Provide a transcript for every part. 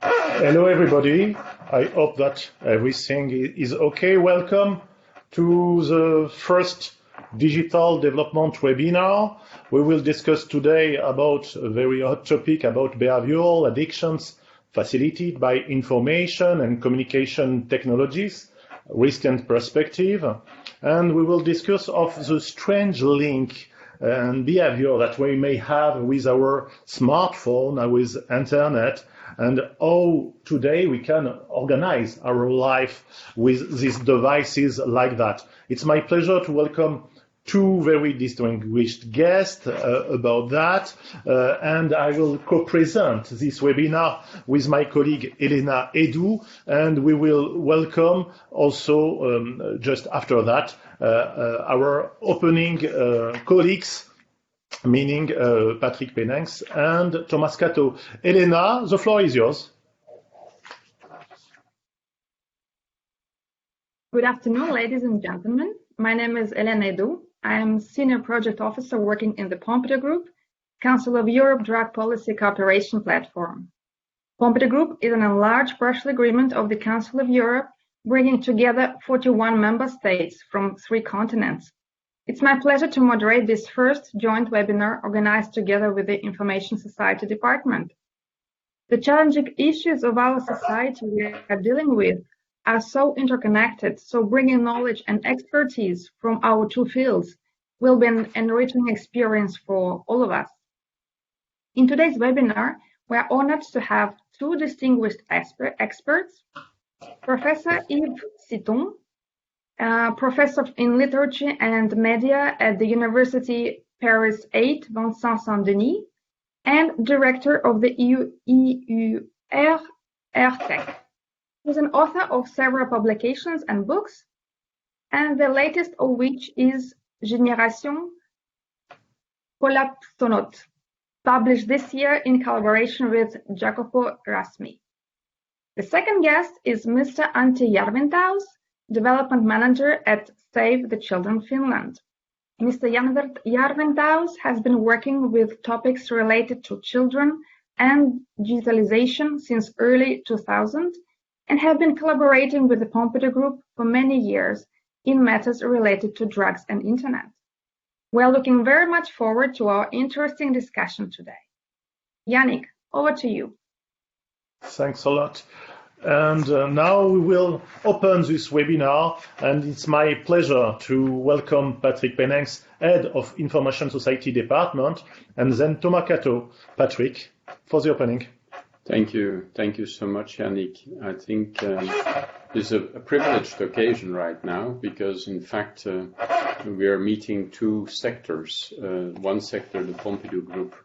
Hello, everybody. I hope that everything is okay. Welcome to the first digital development webinar. We will discuss today about a very hot topic about behavioral addictions facilitated by information and communication technologies, risk and perspective. And we will discuss of the strange link and behavior that we may have with our smartphone, with internet, and how today we can organize our life with these devices like that. It's my pleasure to welcome two very distinguished guests about that, and I will co-present this webinar with my colleague Elena Edu, and we will welcome also, just after that, our opening colleagues, meaning Patrick Penenx and Thomas Cato. Elena, the floor is yours. Good afternoon, ladies and gentlemen. My name is Elena Edu. I am Senior Project Officer working in the Pompidou Group, Council of Europe Drug Policy Cooperation Platform. Pompidou Group is an enlarged partial agreement of the Council of Europe, bringing together 41 member states from 3 continents. It's my pleasure to moderate this first joint webinar organized together with the Information Society Department. The challenging issues of our society we are dealing with are so interconnected, so bringing knowledge and expertise from our 2 fields will be an enriching experience for all of us. In today's webinar, we are honored to have 2 distinguished experts, Professor Yves Citton, Professor in Literature and Media at the Université Paris 8, Vincennes-Saint, Denis, and Director of the EUR-Tech. He's an author of several publications and books, and the latest of which is Génération Collapsonaute, published this year in collaboration with Jacopo Rasmi. The second guest is Mr. Antti Järventaus, Development Manager at Save the Children Finland. Mr. Järventaus has been working with topics related to children and digitalization since early 2000 and have been collaborating with the Pompidou Group for many years in matters related to drugs and internet. We are looking very much forward to our interesting discussion today. Yannick, over to you. Thanks a lot. And now we will open this webinar, and it's my pleasure to welcome Patrick Penenx, Head of Information Society Department, and then Thomas Cato. Patrick, for the opening. Thank you so much, Yannick. I think it's a privileged occasion right now because, in fact, we are meeting 2 sectors. One sector, the Pompidou Group,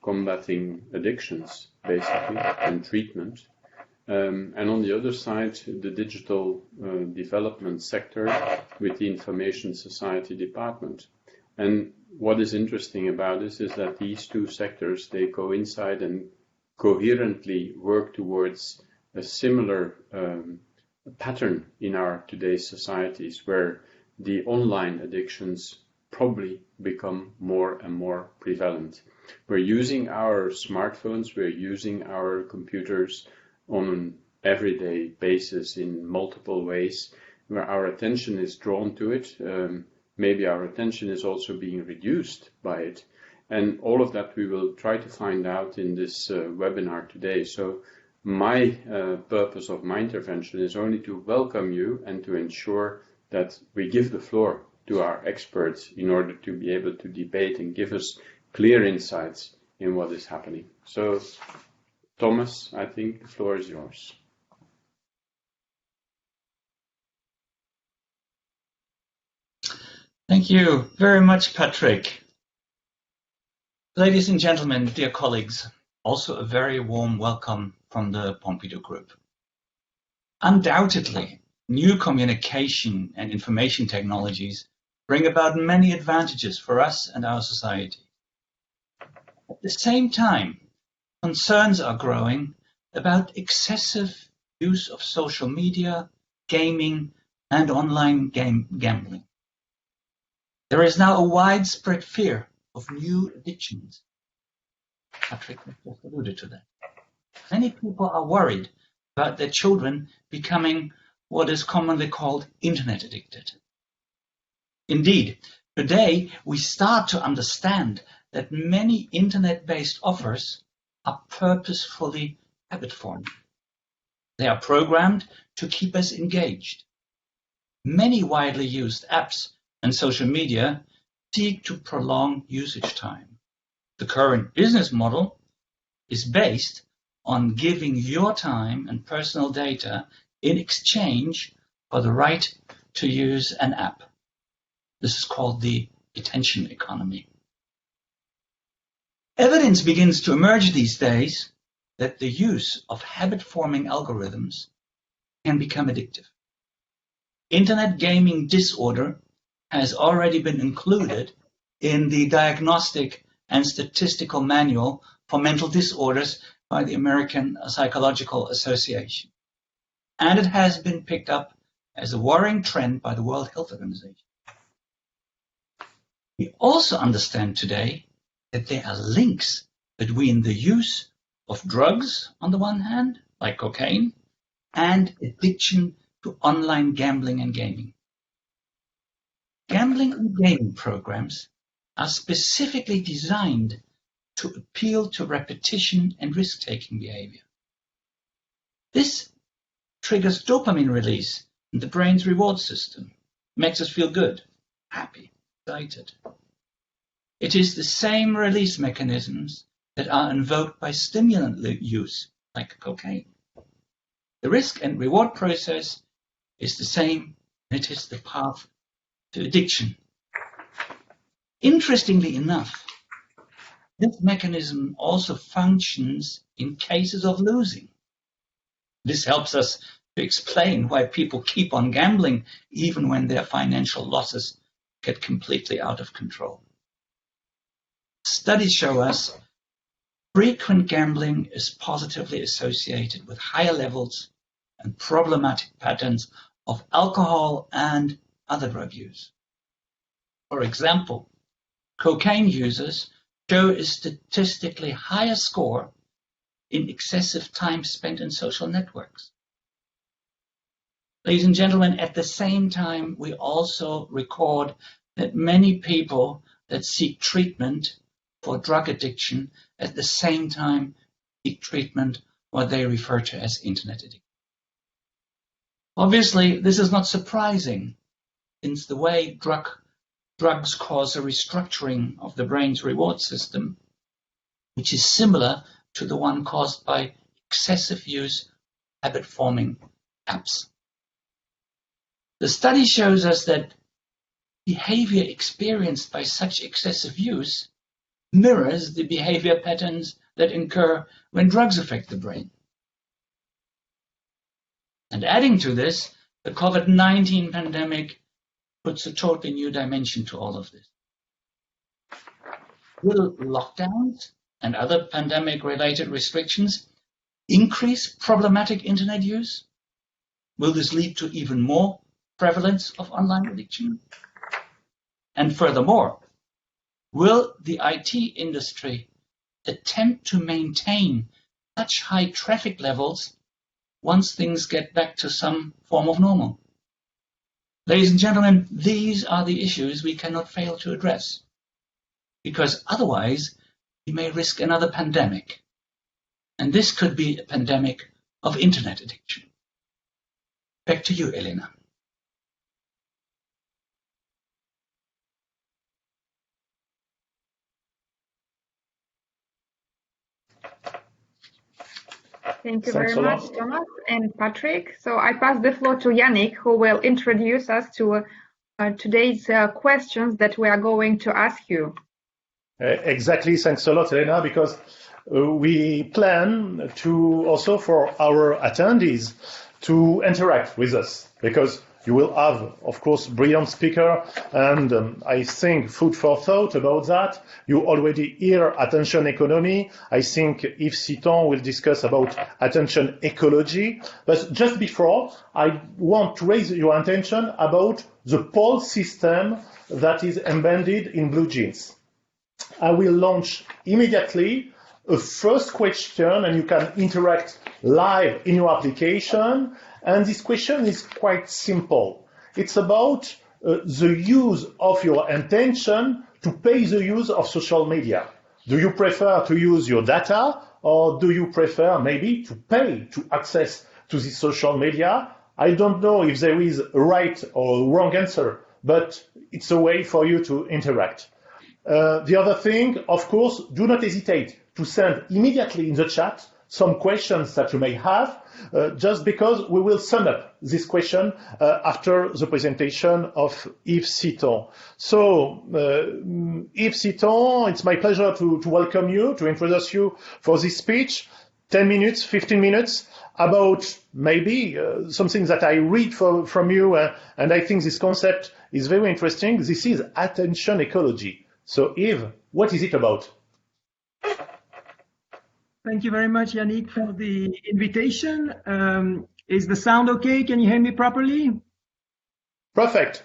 combating addictions, basically, and treatment. And on the other side, the digital development sector with the Information Society Department. And what is interesting about this is that these 2 sectors, they coincide and coherently work towards a similar pattern in our today's societies where the online addictions probably become more and more prevalent. We're using our smartphones, we're using our computers on an everyday basis in multiple ways where our attention is drawn to it. Maybe our attention is also being reduced by it. And all of that we will try to find out in this webinar today. So my purpose of my intervention is only to welcome you and to ensure that we give the floor to our experts in order to be able to debate and give us clear insights in what is happening. So, Thomas, I think the floor is yours. Thank you very much, Patrick. Ladies and gentlemen, dear colleagues, also a very warm welcome from the Pompidou Group. Undoubtedly, new communication and information technologies bring about many advantages for us and our society. At the same time, concerns are growing about excessive use of social media, gaming, and online gambling. There is now a widespread fear of new addictions. Patrick just alluded to that. Many people are worried about their children becoming what is commonly called internet addicted. Indeed, today we start to understand that many internet-based offers are purposefully habit-forming. They are programmed to keep us engaged. Many widely used apps and social media seek to prolong usage time. The current business model is based on giving your time and personal data in exchange for the right to use an app. This is called the attention economy. Evidence begins to emerge these days that the use of habit-forming algorithms can become addictive. Internet gaming disorder has already been included in the Diagnostic and Statistical Manual for Mental Disorders by the American Psychological Association. And it has been picked up as a worrying trend by the World Health Organization. We also understand today that there are links between the use of drugs on the one hand, like cocaine, and addiction to online gambling and gaming. Gambling and gaming programs are specifically designed to appeal to repetition and risk-taking behavior. This triggers dopamine release in the brain's reward system, makes us feel good, happy, excited. It is the same release mechanisms that are invoked by stimulant use, like cocaine. The risk and reward process is the same, and it is the path to addiction. Interestingly enough, this mechanism also functions in cases of losing. This helps us to explain why people keep on gambling even when their financial losses get completely out of control. Studies show us frequent gambling is positively associated with higher levels and problematic patterns of alcohol and other drug use. For example, cocaine users show a statistically higher score in excessive time spent in social networks. Ladies and gentlemen, at the same time, we also record that many people that seek treatment for drug addiction at the same time seek treatment what they refer to as internet addiction. Obviously, this is not surprising, since the way drugs cause a restructuring of the brain's reward system, which is similar to the one caused by excessive use of habit-forming apps. The study shows us that behavior experienced by such excessive use mirrors the behavior patterns that occur when drugs affect the brain. And adding to this, the COVID-19 pandemic puts a totally new dimension to all of this. Will lockdowns and other pandemic-related restrictions increase problematic internet use? Will this lead to even more prevalence of online addiction? And furthermore, will the IT industry attempt to maintain such high traffic levels once things get back to some form of normal? Ladies and gentlemen, these are the issues we cannot fail to address, because otherwise we may risk another pandemic. And this could be a pandemic of internet addiction. Back to you, Elena. Thank you very much, Thomas and Patrick. So I pass the floor to Yannick, who will introduce us to today's questions that we are going to ask you. Exactly. Thanks a lot, Elena, because we plan to also for our attendees to interact with us, because you will have, of course, brilliant speaker, and I think food for thought about that. You already hear attention economy. I think Yves Citton will discuss about attention ecology. But just before, I want to raise your attention about the poll system that is embedded in Blue Jeans. I will launch immediately a first question and you can interact live in your application. And this question is quite simple. It's about the use of your intention to pay the use of social media. Do you prefer to use your data, or do you prefer maybe to pay to access to this social media? I don't know if there is a right or wrong answer, but it's a way for you to interact. The other thing, of course, do not hesitate to send immediately in the chat some questions that you may have, just because we will sum up this question after the presentation of Yves Citton. So, Yves Citton, it's my pleasure to welcome you, to introduce you for this speech. 10 minutes, 15 minutes, about maybe something that I read from you, and I think this concept is very interesting. This is attention ecology. So, Yves, what is it about? Thank you very much, Yannick, for the invitation. Is the sound okay? Can you hear me properly? Perfect.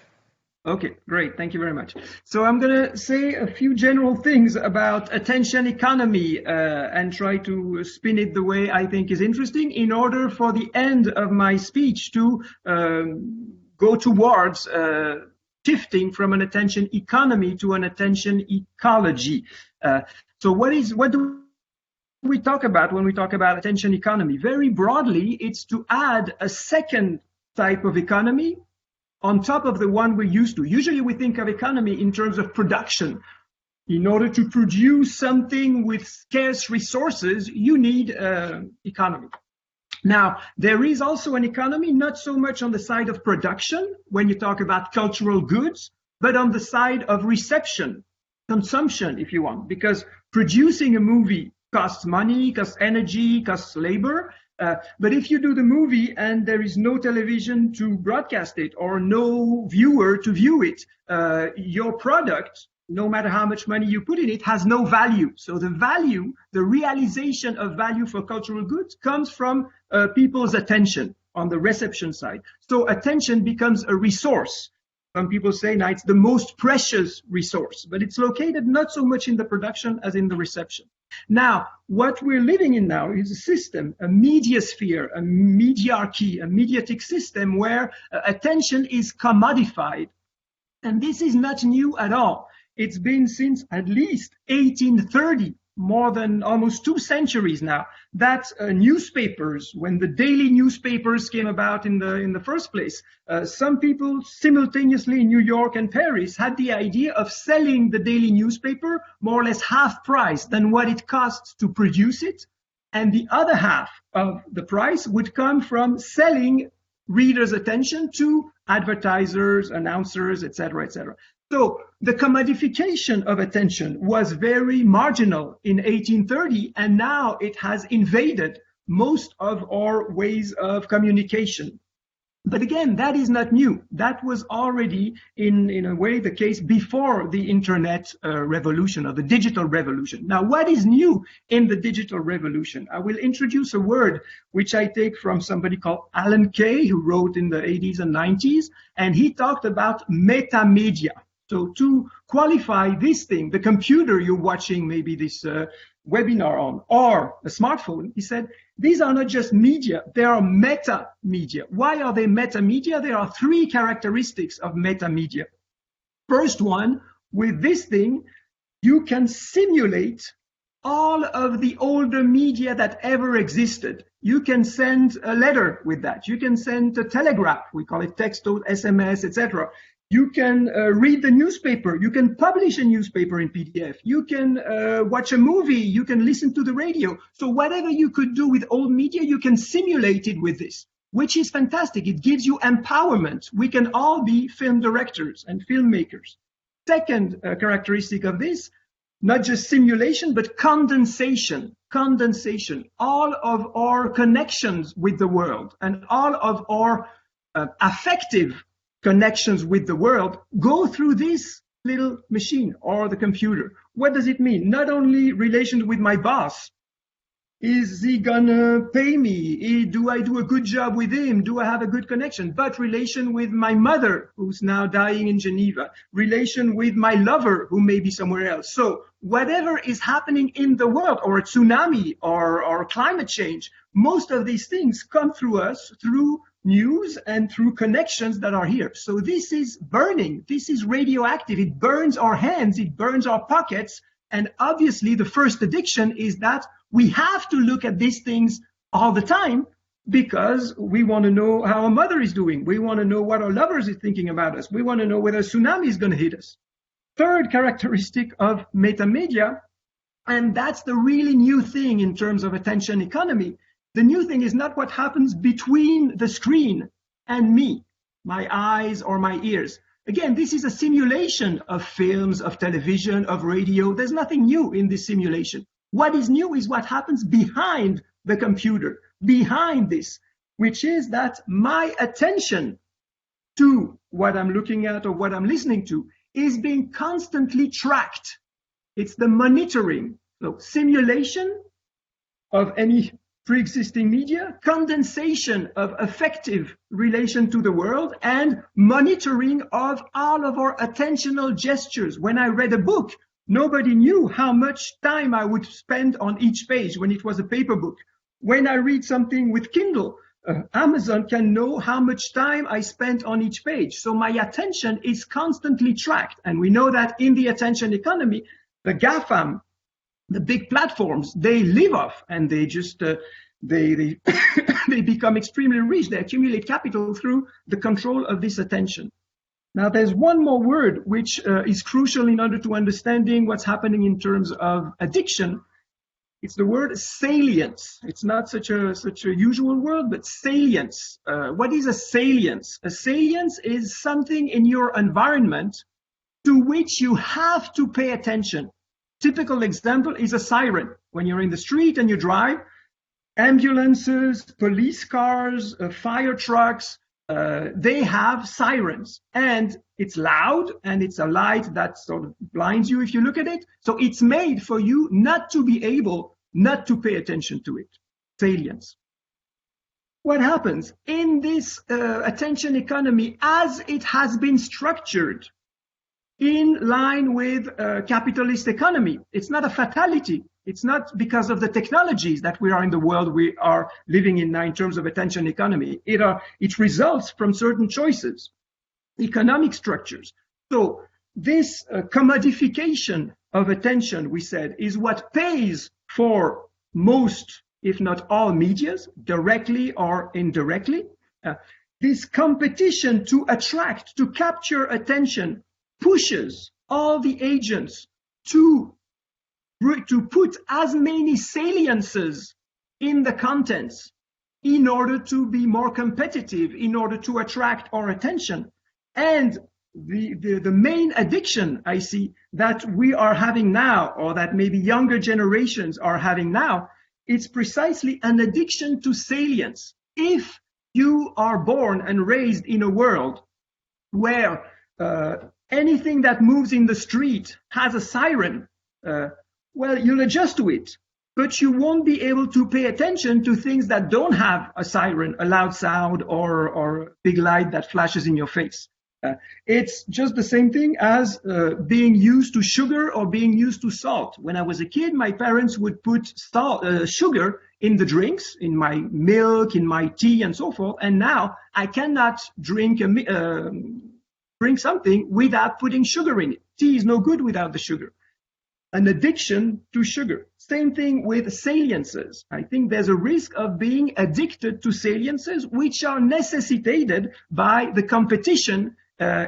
Okay, great. Thank you very much. So I'm going to say a few general things about attention economy and try to spin it the way I think is interesting in order for the end of my speech to go towards shifting from an attention economy to an attention ecology. So what do we talk about when we talk about attention economy? Very broadly, it's to add a second type of economy on top of the one we're used to. Usually we think of economy in terms of production. In order to produce something with scarce resources, you need economy. Now, there is also an economy, not so much on the side of production, when you talk about cultural goods, but on the side of reception, consumption, if you want, because producing a movie costs money, costs energy, costs labor. But if you do the movie and there is no television to broadcast it or no viewer to view it, your product, no matter how much money you put in it, has no value. So the value, the realization of value for cultural goods comes from people's attention on the reception side. So attention becomes a resource. Some people say now it's the most precious resource, but it's located not so much in the production as in the reception. Now, what we're living in now is a system, a media sphere, a mediarchy, a mediatic system where attention is commodified. And this is not new at all. It's been since at least 1830, more than almost 2 centuries now, that newspapers, when the daily newspapers came about in the first place, some people simultaneously in New York and Paris had the idea of selling the daily newspaper more or less half price than what it costs to produce it. And the other half of the price would come from selling readers' attention to advertisers, announcers, etc., etc. So the commodification of attention was very marginal in 1830, and now it has invaded most of our ways of communication. But again, that is not new. That was already, in a way, the case before the internet revolution or the digital revolution. Now, what is new in the digital revolution? I will introduce a word which I take from somebody called Alan Kay, who wrote in the 80s and 90s, and he talked about metamedia. So to qualify this thing, the computer you're watching maybe this webinar on, or a smartphone, he said, these are not just media, they are meta-media. Why are they meta-media? There are 3 characteristics of meta-media. First one, with this thing, you can simulate all of the older media that ever existed. You can send a letter with that. You can send a telegraph, we call it text, SMS, etc. You can read the newspaper. You can publish a newspaper in PDF. You can watch a movie. You can listen to the radio. So whatever you could do with old media, you can simulate it with this, which is fantastic. It gives you empowerment. We can all be film directors and filmmakers. Second characteristic of this, not just simulation, but condensation. Condensation. All of our connections with the world and all of our affective connections with the world go through this little machine or the computer. What does it mean? Not only relations with my boss, Is he gonna pay me? Do I do a good job with him? Do I have a good connection? But relation with my mother, who's now dying in Geneva, relation with my lover, who may be somewhere else. So whatever is happening in the world, or a tsunami, or climate change, most of these things come through us, through news and through connections that are here. So this is burning. This is radioactive. It burns our hands. It burns our pockets. And obviously, the first addiction is that we have to look at these things all the time because we want to know how our mother is doing. We want to know what our lovers is thinking about us. We want to know whether a tsunami is going to hit us. Third characteristic of metamedia, and that's the really new thing in terms of attention economy. The new thing is not what happens between the screen and me, my eyes or my ears. Again, this is a simulation of films, of television, of radio. There's nothing new in this simulation. What is new is what happens behind the computer, behind this, which is that my attention to what I'm looking at or what I'm listening to is being constantly tracked. It's the monitoring. So simulation of any pre-existing media, condensation of affective relation to the world, and monitoring of all of our attentional gestures. When I read a book, nobody knew how much time I would spend on each page when it was a paper book. When I read something with Kindle, Amazon can know how much time I spent on each page. So my attention is constantly tracked. And we know that in the attention economy, the GAFAM, the big platforms, they live off and they just, they become extremely rich. They accumulate capital through the control of this attention. Now, there's one more word which is crucial in order to understanding what's happening in terms of addiction. It's the word salience. It's not such a usual word, but salience. What is a salience? A salience is something in your environment to which you have to pay attention. Typical example is a siren. When you're in the street and you drive, ambulances, police cars, fire trucks, they have sirens, and it's loud and it's a light that sort of blinds you if you look at it. So it's made for you not to be able not to pay attention to it. Salience. What happens in this attention economy as it has been structured in line with capitalist economy? It's not a fatality. It's not because of the technologies that we are in the world we are living in now in terms of attention economy. It results from certain choices, economic structures. So this commodification of attention, we said, is what pays for most, if not all, medias, directly or indirectly. This competition to attract, to capture attention, pushes all the agents to put as many saliences in the contents in order to be more competitive, in order to attract our attention. And the main addiction I see that we are having now, or that maybe younger generations are having now, it's precisely an addiction to salience. If you are born and raised in a world where anything that moves in the street has a siren, well, you'll adjust to it, but you won't be able to pay attention to things that don't have a siren, a loud sound, or a big light that flashes in your face. It's just the same thing as being used to sugar or being used to salt. When I was a kid, my parents would put sugar in the drinks, in my milk, in my tea, and so forth. And now I cannot drink something without putting sugar in it. Tea is no good without the sugar. An addiction to sugar. Same thing with saliences. I think there's a risk of being addicted to saliences, which are necessitated by the competition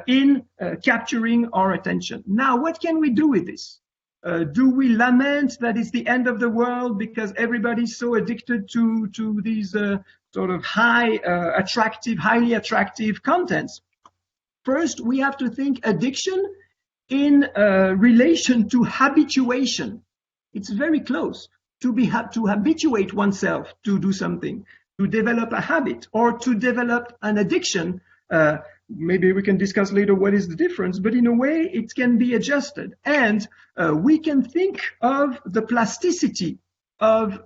in capturing our attention. Now, what can we do with this? Do we lament that it's the end of the world because everybody's so addicted to these sort of highly attractive contents? First, we have to think addiction in relation to habituation. It's very close to habituate oneself to do something, to develop a habit, or to develop an addiction. Maybe we can discuss later what is the difference, but in a way it can be adjusted. And we can think of the plasticity of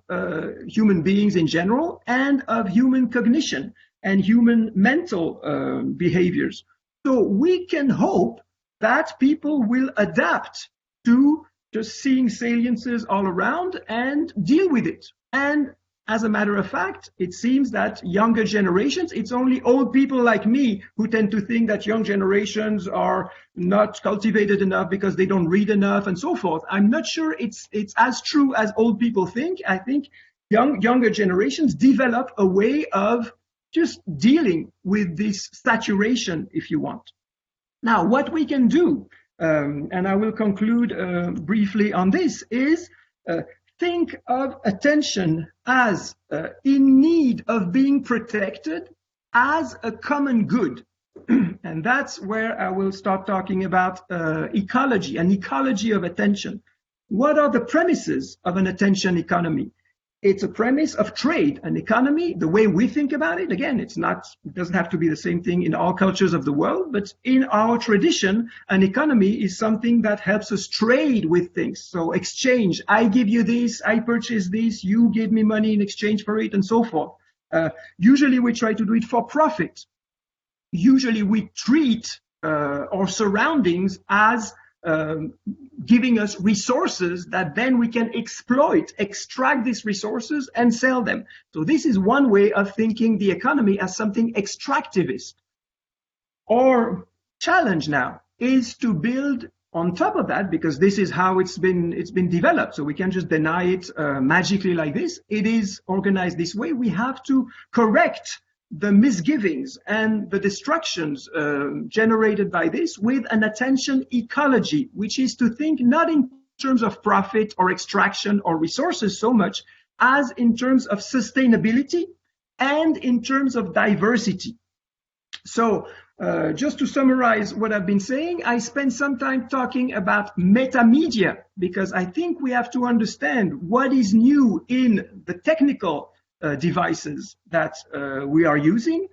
human beings in general and of human cognition and human mental behaviors. So we can hope that people will adapt to just seeing saliences all around and deal with it. And as a matter of fact, it seems that younger generations, it's only old people like me who tend to think that young generations are not cultivated enough because they don't read enough and so forth. I'm not sure it's as true as old people think. I think younger generations develop a way of just dealing with this saturation, if you want. Now, what we can do, and I will conclude briefly on this, is think of attention as in need of being protected as a common good. And that's where I will start talking about ecology, an ecology of attention. What are the premises of an attention economy? It's a premise of trade, an economy, the way we think about it. Again, it doesn't have to be the same thing in all cultures of the world, but in our tradition, an economy is something that helps us trade with things. So exchange, I give you this, I purchase this, you give me money in exchange for it, and so forth. Usually we try to do it for profit. Usually we treat our surroundings as giving us resources that then we can exploit, extract these resources and sell them. So this is one way of thinking the economy as something extractivist. Our challenge now is to build on top of that, because this is how it's been developed. So we can't just deny it magically like this. It is organized this way. We have to correct the misgivings and the destructions generated by this with an attention ecology, which is to think not in terms of profit or extraction or resources so much as in terms of sustainability and in terms of diversity. So just to summarize what I've been saying, I spent some time talking about metamedia, because I think we have to understand what is new in the technical devices that we are using.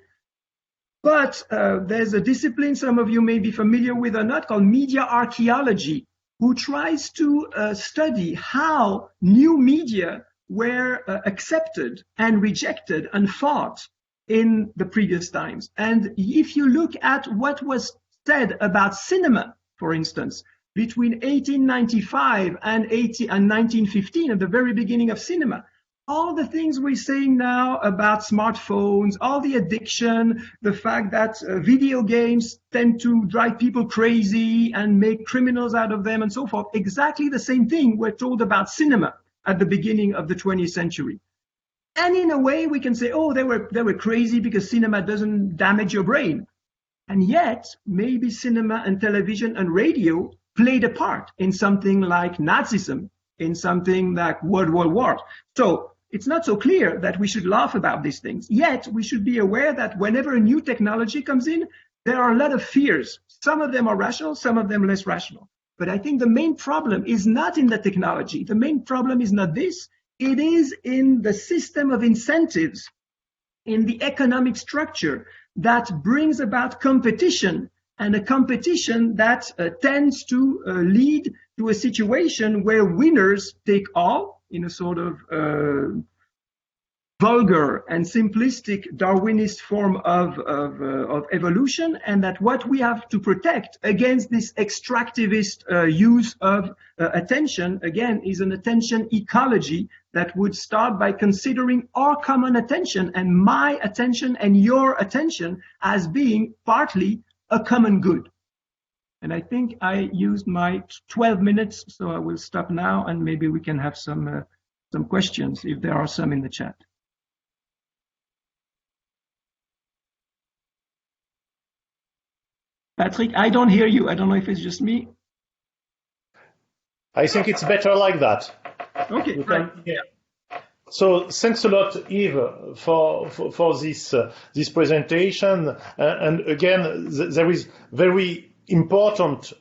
But there's a discipline some of you may be familiar with or not, called media archaeology, who tries to study how new media were accepted and rejected and fought in the previous times. And if you look at what was said about cinema, for instance, between 1895 and 1915, at the very beginning of cinema, all the things we're saying now about smartphones, all the addiction, the fact that video games tend to drive people crazy and make criminals out of them and so forth, exactly the same thing we're told about cinema at the beginning of the 20th century. And in a way we can say, oh, they were crazy because cinema doesn't damage your brain. And yet maybe cinema and television and radio played a part in something like Nazism, in something like World War. So it's not so clear that we should laugh about these things. Yet we should be aware that whenever a new technology comes in, there are a lot of fears. Some of them are rational, some of them less rational. But I think the main problem is not in the technology. The main problem is not this. It is in the system of incentives, in the economic structure that brings about competition, and a competition that tends to lead to a situation where winners take all, in a sort of vulgar and simplistic Darwinist form of evolution, and that what we have to protect against this extractivist use of attention, again, is an attention ecology that would start by considering our common attention and my attention and your attention as being partly a common good. And I think I used my 12 minutes, so I will stop now, and maybe we can have some questions if there are some in the chat. Patrick, I don't hear you. I don't know if it's just me. I think it's better like that. Okay, right. Yeah. So thanks a lot, Yves, for this presentation. And again, there is very important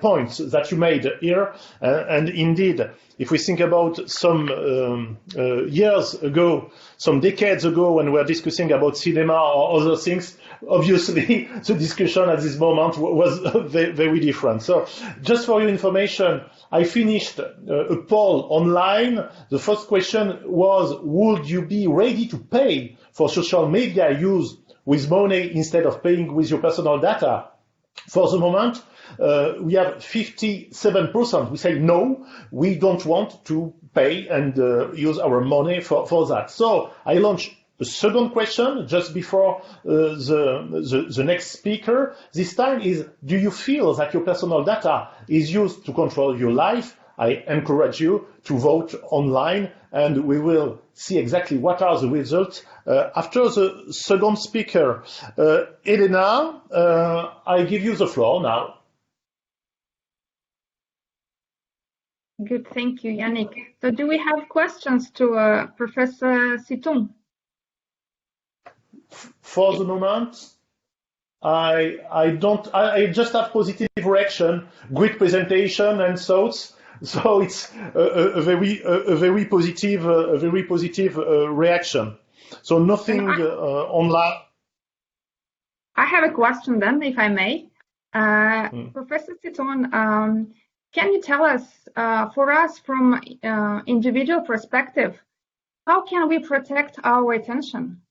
points that you made here. And indeed, if we think about some years ago, some decades ago, when we were discussing about cinema or other things, obviously the discussion at this moment was very different. So just for your information, I finished a poll online. The first question was, would you be ready to pay for social media use with money instead of paying with your personal data? For the moment, we have 57%. We say no, we don't want to pay and use our money for that. So I launched a second question just before the next speaker. This time is, do you feel that your personal data is used to control your life? I encourage you to vote online, and we will see exactly what are the results after the second speaker. Elena, I give you the floor now. Good, thank you, Yannick. So do we have questions to Professor Citton? For the moment, I don't. I just have positive reaction, great presentation and thoughts. So it's a very positive reaction. So nothing online. I have a question then, if I may. Professor Citton, can you tell us, for us from individual perspective, how can we protect our attention?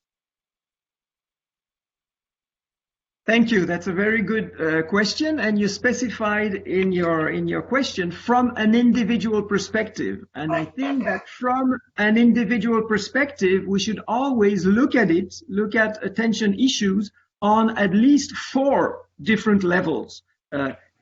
Thank you. That's a very good question, and you specified in your question from an individual perspective. And I think that from an individual perspective, we should always look at attention issues on at least 4 different levels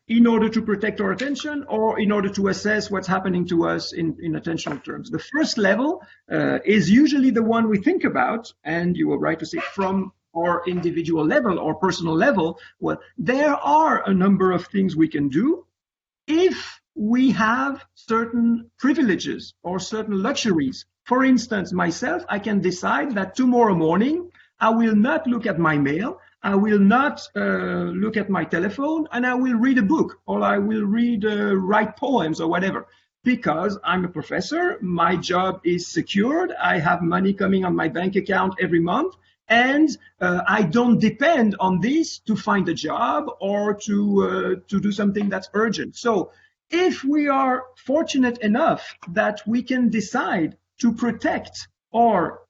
in order to protect our attention or in order to assess what's happening to us in attentional terms. The first level is usually the one we think about, and you were right to say from or individual level or personal level. Well, there are a number of things we can do if we have certain privileges or certain luxuries. For instance, myself, I can decide that tomorrow morning I will not look at my mail, I will not look at my telephone, and I will read a book, or I will write poems or whatever. Because I'm a professor, my job is secured, I have money coming on my bank account every month, and I don't depend on this to find a job or to do something that's urgent. So if we are fortunate enough that we can decide to protect our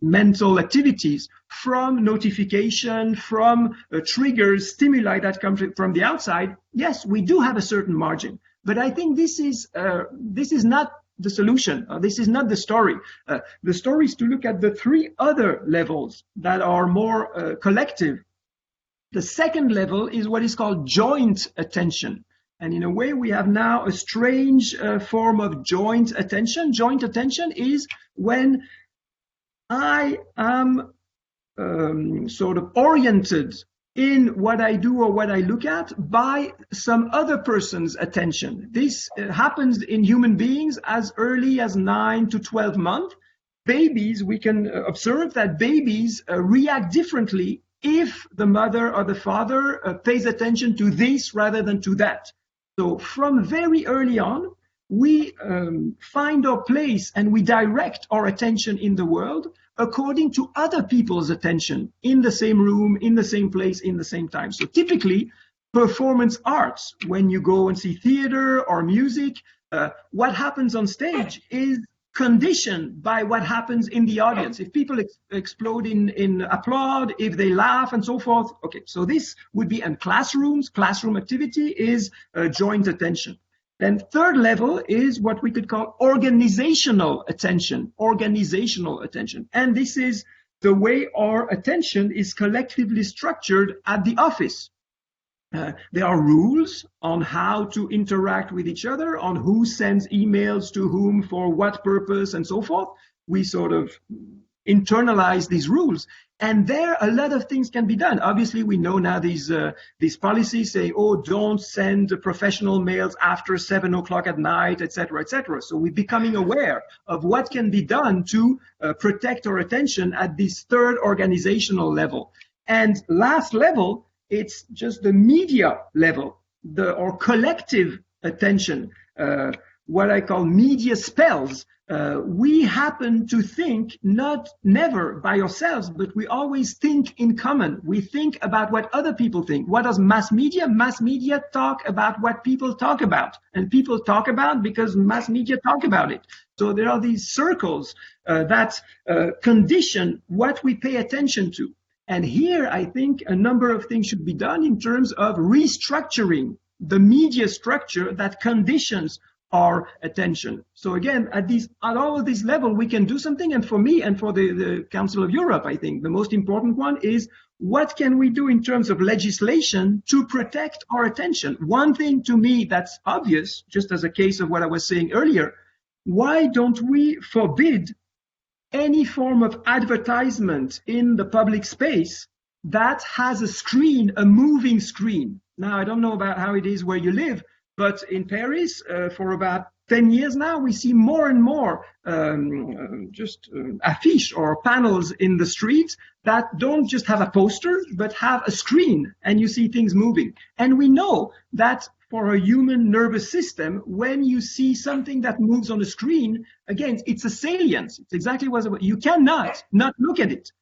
mental activities from notification, from triggers, stimuli that come from the outside, yes, we do have a certain margin. But I think this is not the solution. This is not the story. The story is to look at the 3 other levels that are more collective. The second level is what is called joint attention. And in a way, we have now a strange form of joint attention. Joint attention is when I am sort of oriented in what I do or what I look at by some other person's attention. This happens in human beings as early as 9 to 12 months. Babies, we can observe that babies react differently if the mother or the father pays attention to this rather than to that. So from very early on, we find our place and we direct our attention in the world according to other people's attention in the same room, in the same place, in the same time. So typically, performance arts, when you go and see theater or music, what happens on stage is conditioned by what happens in the audience. If people explode in applaud, if they laugh and so forth. Okay, so this would be in classrooms. Classroom activity is joint attention. Then third level is what we could call organizational attention. Organizational attention. And this is the way our attention is collectively structured at the office. There are rules on how to interact with each other, on who sends emails to whom, for what purpose, and so forth. We sort of internalize these rules. And there, a lot of things can be done. Obviously, we know now these policies say, oh, don't send professional mails after 7 o'clock at night, etc., etc. So we're becoming aware of what can be done to protect our attention at this third organizational level. And last level it's just the media level, or collective attention, what I call media spells. We happen to think never by ourselves, but we always think in common. We think about what other people think. What does mass media? Mass media talk about what people talk about, and people talk about because mass media talk about it. So there are these circles that condition what we pay attention to. And here I think a number of things should be done in terms of restructuring the media structure that conditions our attention. So again, at all of these levels, we can do something. And for me and for the Council of Europe, I think the most important one is, what can we do in terms of legislation to protect our attention? One thing to me that's obvious, just as a case of what I was saying earlier, why don't we forbid any form of advertisement in the public space that has a screen, a moving screen? Now, I don't know about how it is where you live, but in Paris, for about 10 years now, we see more and more affiches or panels in the streets that don't just have a poster, but have a screen, and you see things moving. And we know that for a human nervous system, when you see something that moves on a screen, again, it's a salience. It's exactly what you cannot not look at it.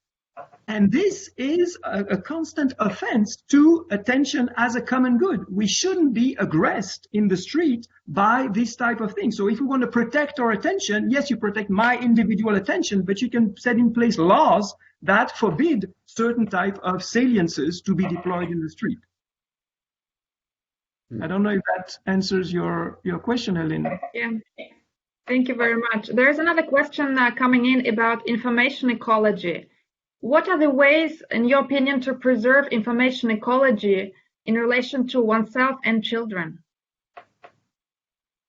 And this is a constant offense to attention as a common good. We shouldn't be aggressed in the street by this type of thing. So if we want to protect our attention, yes, you protect my individual attention, but you can set in place laws that forbid certain type of saliences to be deployed in the street. I don't know if that answers your question, Helena. Yeah, thank you very much. There's another question coming in about information ecology. What are the ways, in your opinion, to preserve information ecology in relation to oneself and children?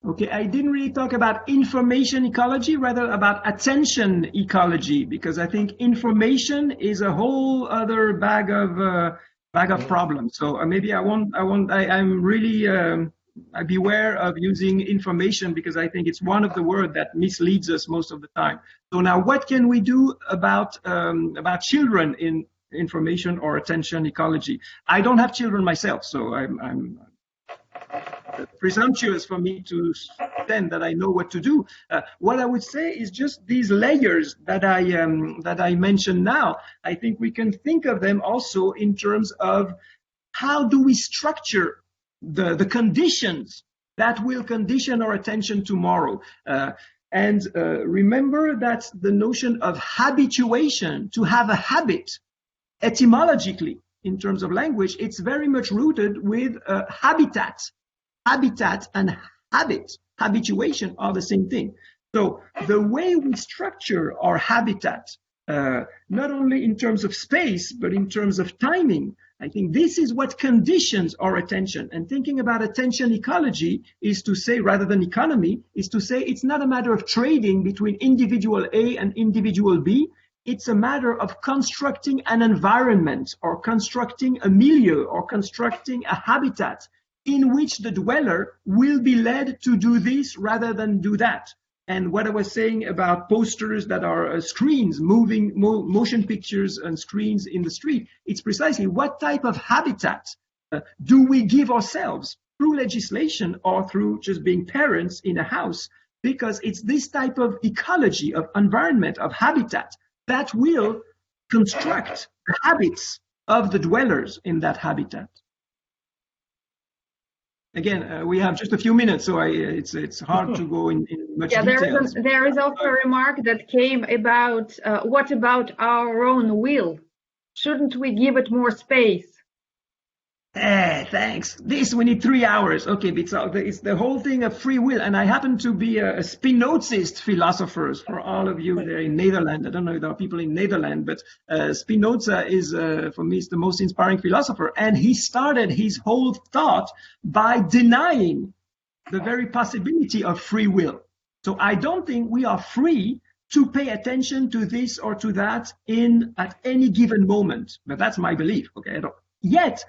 Okay, I didn't really talk about information ecology, rather about attention ecology, because I think information is a whole other bag of problems. So maybe I'm really I beware of using information, because I think it's one of the words that misleads us most of the time. So now, what can we do about children in information or attention ecology? I don't have children myself, so I'm presumptuous for me to pretend that I know what to do. What I would say is just these layers that I mentioned now. I think we can think of them also in terms of how do we structure the conditions that will condition our attention tomorrow. And remember that the notion of habituation, to have a habit, etymologically, in terms of language, it's very much rooted with habitat. Habitat and habit, habituation are the same thing. So the way we structure our habitat, not only in terms of space, but in terms of timing, I think this is what conditions our attention. And thinking about attention ecology is to say, rather than economy, is to say it's not a matter of trading between individual A and individual B. It's a matter of constructing an environment, or constructing a milieu, or constructing a habitat in which the dweller will be led to do this rather than do that. And what I was saying about posters that are screens, moving motion pictures and screens in the street, it's precisely what type of habitat do we give ourselves through legislation or through just being parents in a house, because it's this type of ecology, of environment, of habitat that will construct the habits of the dwellers in that habitat. Again, we have just a few minutes, so it's hard to go in much detail. There is also a remark that came about, what about our own will? Shouldn't we give it more space? Thanks. This, we need 3 hours. Okay, it's the whole thing of free will. And I happen to be a Spinozist philosopher for all of you there in Netherlands. I don't know if there are people in Netherlands, but Spinoza is, for me, is the most inspiring philosopher. And he started his whole thought by denying the very possibility of free will. So I don't think we are free to pay attention to this or to that at any given moment. But that's my belief. Okay, yet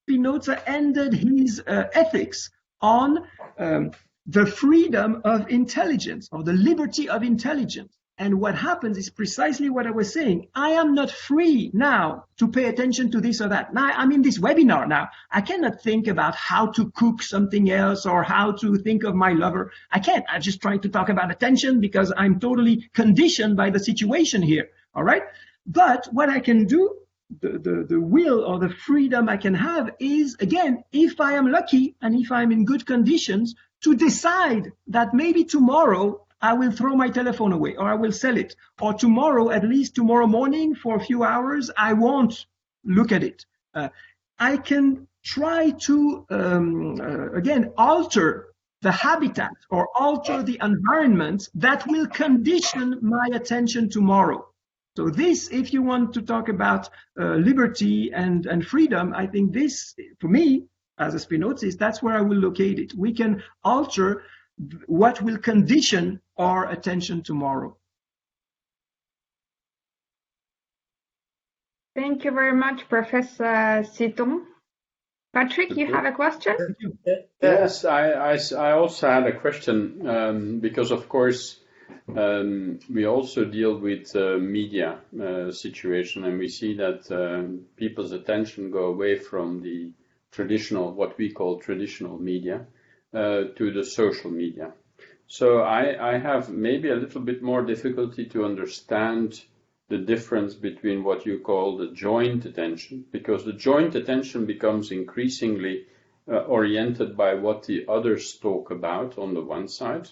Spinoza ended his ethics on the freedom of intelligence, or the liberty of intelligence. And what happens is precisely what I was saying. I am not free now to pay attention to this or that. Now I'm in this webinar now. I cannot think about how to cook something else or how to think of my lover. I can't. I'm just trying to talk about attention because I'm totally conditioned by the situation here. All right. But what I can do, the will or the freedom I can have is, again, if I am lucky and if I'm in good conditions, to decide that maybe tomorrow I will throw my telephone away or I will sell it. Or tomorrow, at least tomorrow morning for a few hours, I won't look at it. I can try to, again, alter the habitat or alter the environment that will condition my attention tomorrow. So this, if you want to talk about liberty and freedom, I think this, for me, as a Spinozist, that's where I will locate it. We can alter what will condition our attention tomorrow. Thank you very much, Professor Citton. Patrick, you have a question? Yes, I also had a question because, of course, we also deal with media situation, and we see that people's attention go away from the traditional, what we call traditional media, to the social media. So I have maybe a little bit more difficulty to understand the difference between what you call the joint attention, because the joint attention becomes increasingly oriented by what the others talk about on the one side,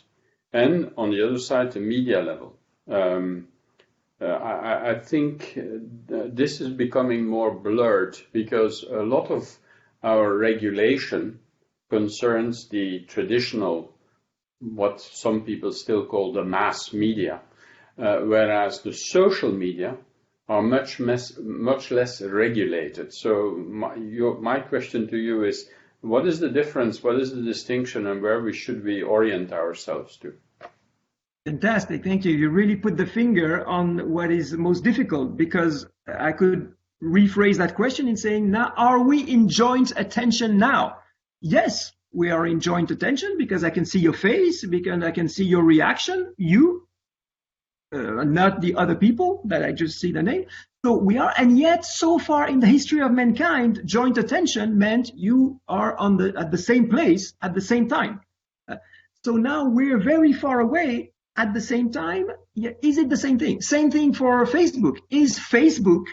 and on the other side, the media level. I think this is becoming more blurred because a lot of our regulation concerns the traditional, what some people still call the mass media, whereas the social media are much less regulated. So my question to you is, what is the difference, what is the distinction, and where should we orient ourselves to? Fantastic, thank you. You really put the finger on what is most difficult, because I could rephrase that question in saying, now, are we in joint attention now? Yes, we are in joint attention because I can see your face, because I can see your reaction, you, not the other people that I just see the name. So we are, and yet so far in the history of mankind, joint attention meant you are at the same place at the same time. So now we're very far away at the same time. Yeah, is it the same thing? Same thing for Facebook. Is Facebook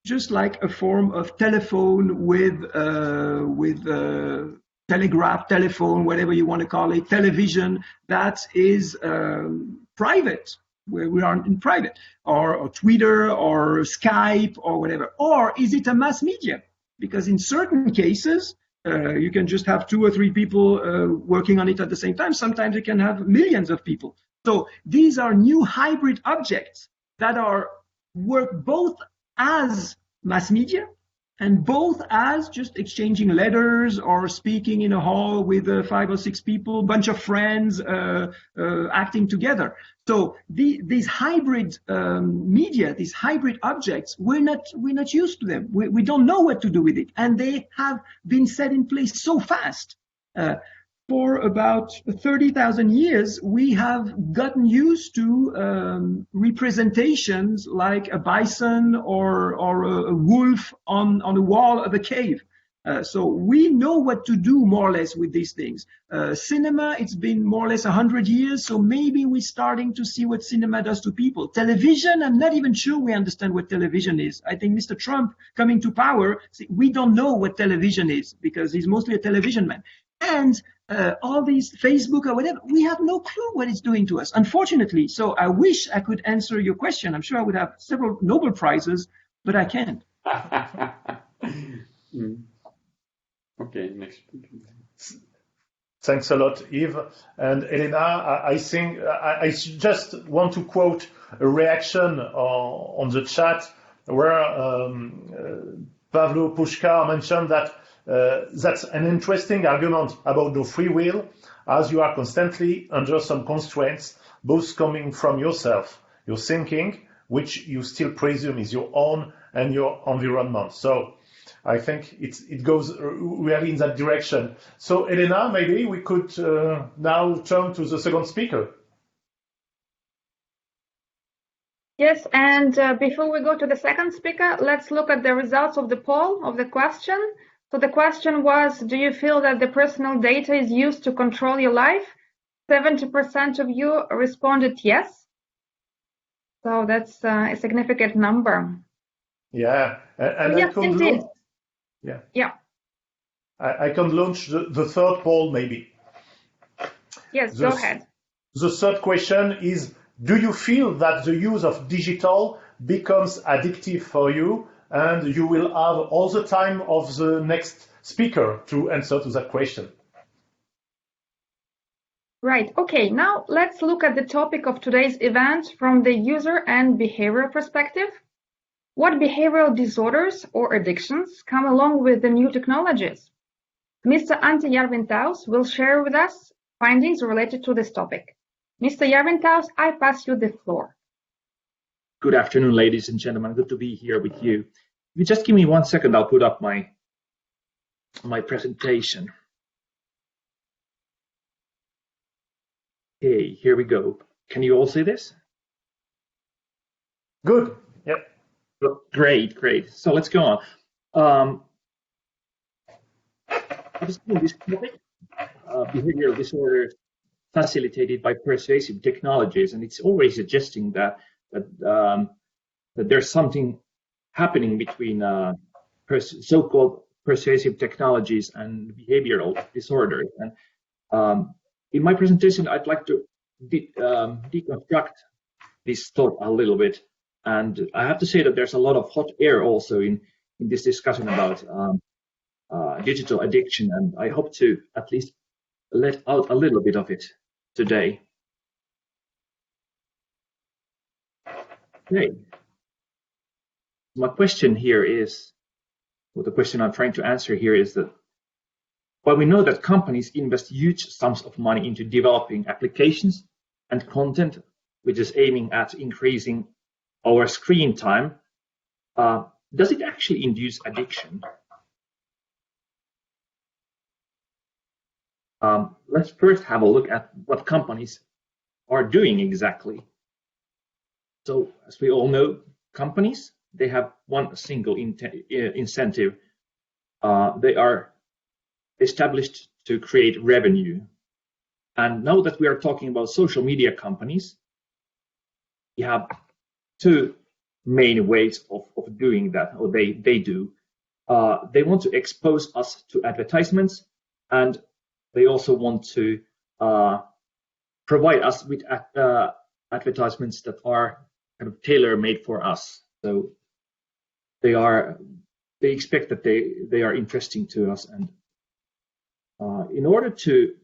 just like a form of telephone with telegraph, telephone, whatever you want to call it, television that is private, where we are in private, or Twitter or Skype or whatever? Or is it a mass media? Because in certain cases, you can just have 2 or 3 people working on it at the same time. Sometimes you can have millions of people. So these are new hybrid objects that work both as mass media and both as just exchanging letters or speaking in a hall with 5 or 6 people, bunch of friends acting together. So these hybrid media, these hybrid objects, we're not used to them. We don't know what to do with it, and they have been set in place so fast. For about 30,000 years, we have gotten used to representations like a bison or a wolf on a wall of a cave. So we know what to do more or less with these things. Cinema, it's been more or less 100 years, so maybe we're starting to see what cinema does to people. Television, I'm not even sure we understand what television is. I think Mr. Trump coming to power, we don't know what television is because he's mostly a television man. And all these Facebook or whatever, we have no clue what it's doing to us, unfortunately. So I wish I could answer your question. I'm sure I would have several Nobel Prizes, but I can't. Okay, next. Thanks a lot, Yves. And Elena, I think I just want to quote a reaction on the chat where Pavlo Pushkar mentioned that that's an interesting argument about the free will, as you are constantly under some constraints, both coming from yourself, your thinking, which you still presume is your own, and your environment. So I think it goes really in that direction. So Elena, maybe we could now turn to the second speaker. Yes, and before we go to the second speaker, let's look at the results of the poll, of the question. So the question was, do you feel that the personal data is used to control your life? 70% of you responded yes. So that's a significant number. Yeah, and yes, indeed. Yeah. I can launch the third poll, maybe. Yes, go ahead. The third question is, do you feel that the use of digital becomes addictive for you? And you will have all the time of the next speaker to answer to that question. Right. Okay, now let's look at the topic of today's event from the user and behavioral perspective. What behavioral disorders or addictions come along with the new technologies? Mr. Antti Järventaus will share with us findings related to this topic. Mr. Järventaus, I pass you the floor. Good afternoon, ladies and gentlemen. Good to be here with you. If you just give me 1 second, I'll put up my presentation. Okay, here we go. Can you all see this? Good. Yep. Great, great. So let's go on. This topic, behavioral disorders facilitated by persuasive technologies, and it's always suggesting that there's something happening between so-called persuasive technologies and behavioral disorders. And in my presentation, I'd like to deconstruct this thought a little bit. And I have to say that there's a lot of hot air also in this discussion about digital addiction, and I hope to at least let out a little bit of it today. Okay. My question here is, well, the question I'm trying to answer here is that while we know that companies invest huge sums of money into developing applications and content, which is aiming at increasing our screen time, does it actually induce addiction? Let's first have a look at what companies are doing exactly. So, as we all know, companies, they have one single incentive. They are established to create revenue. And now that we are talking about social media companies, we have two main ways of doing that, or they do. They want to expose us to advertisements, and they also want to provide us with advertisements that are kind of tailor-made for us. So they expect that they are interesting to us, and in order to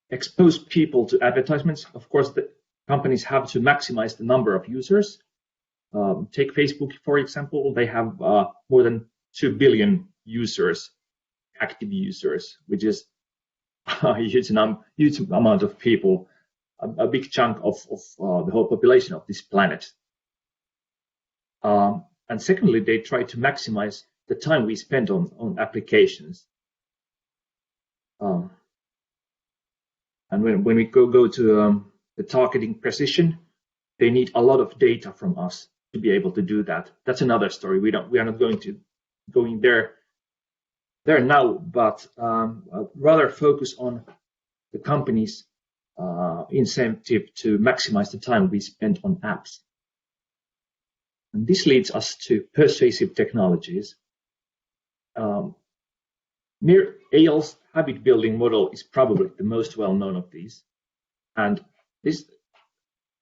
expose people to advertisements, of course, the companies have to maximize the number of users. Take Facebook, for example. They have more than 2 billion users, active users, which is a huge amount of people, a big chunk of the whole population of this planet. And secondly, they try to maximize the time we spend on applications. And when we go to the targeting precision, they need a lot of data from us to be able to do that. That's another story. We are not going there now, but I'd rather focus on the company's incentive to maximize the time we spend on apps. And this leads us to persuasive technologies. Yale's habit building model is probably the most well known of these. And this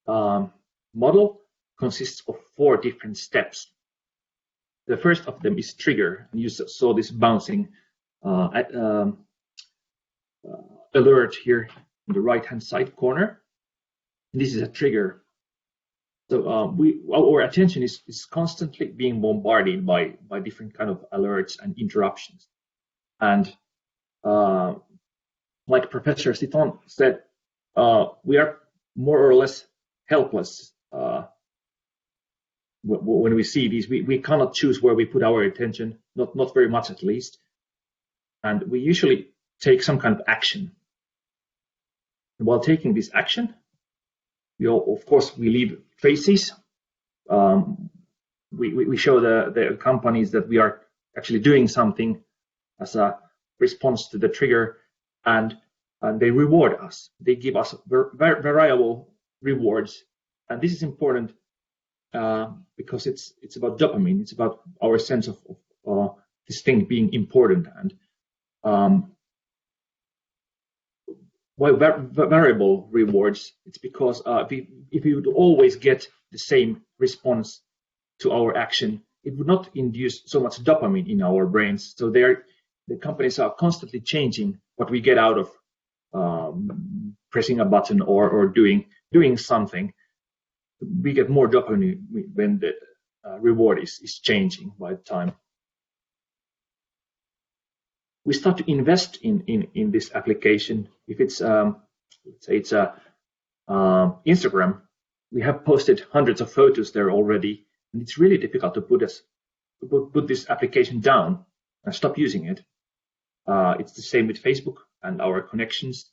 model consists of 4 different steps. The first of them is trigger. And you saw this bouncing alert here in the right-hand side corner. And this is a trigger. So our attention is constantly being bombarded by different kind of alerts and interruptions. And like Professor Citton said, we are more or less helpless when we see these. We cannot choose where we put our attention, not very much at least. And we usually take some kind of action. And while taking this action, of course, we leave traces. We show the companies that we are actually doing something as a response to the trigger, and they reward us. They give us variable rewards, and this is important because it's about dopamine. It's about our sense of this thing being important. And why variable rewards? It's because if we would always get the same response to our action, it would not induce so much dopamine in our brains. So the companies are constantly changing what we get out of pressing a button or doing something. We get more dopamine when the reward is changing by time. We start to invest in this application. If it's let's say it's Instagram, we have posted hundreds of photos there already, and it's really difficult to put this application down and stop using it. It's the same with Facebook and our connections.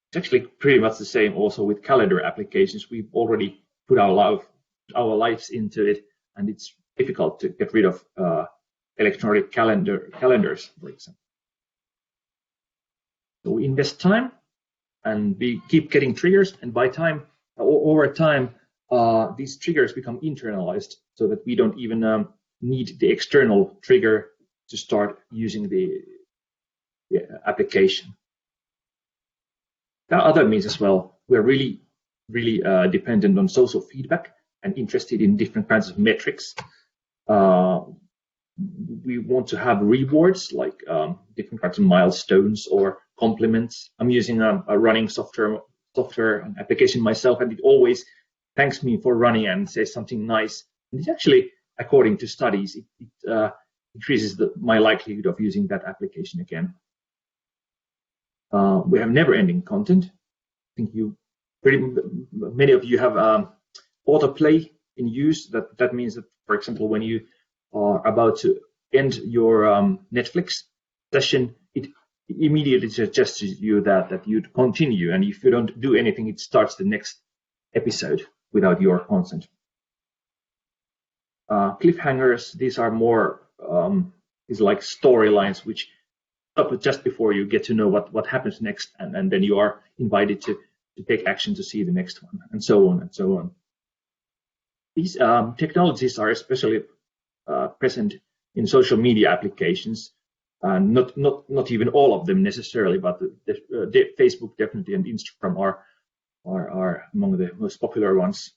It's actually pretty much the same also with calendar applications. We've already put our lives into it, and it's difficult to get rid of electronic calendars, for example. So we invest time, and we keep getting triggers, and over time, these triggers become internalized, so that we don't even need the external trigger to start using the application. There are other means as well. We're really dependent on social feedback and interested in different kinds of metrics. We want to have rewards like different kinds of milestones or compliments. I'm using a running software application myself, and it always thanks me for running and says something nice. And it's actually, according to studies, it increases my likelihood of using that application again. We have never-ending content. I think many of you have autoplay in use. That means that, for example, when you are about to end your Netflix session, it immediately suggests to you that you'd continue, and if you don't do anything, it starts the next episode without your consent. Cliffhangers, these are more is like storylines which stop just before you get to know what happens next, and then you are invited to take action to see the next one, and so on and so on. These technologies are especially present in social media applications, not even all of them necessarily, but the Facebook definitely and Instagram are among the most popular ones,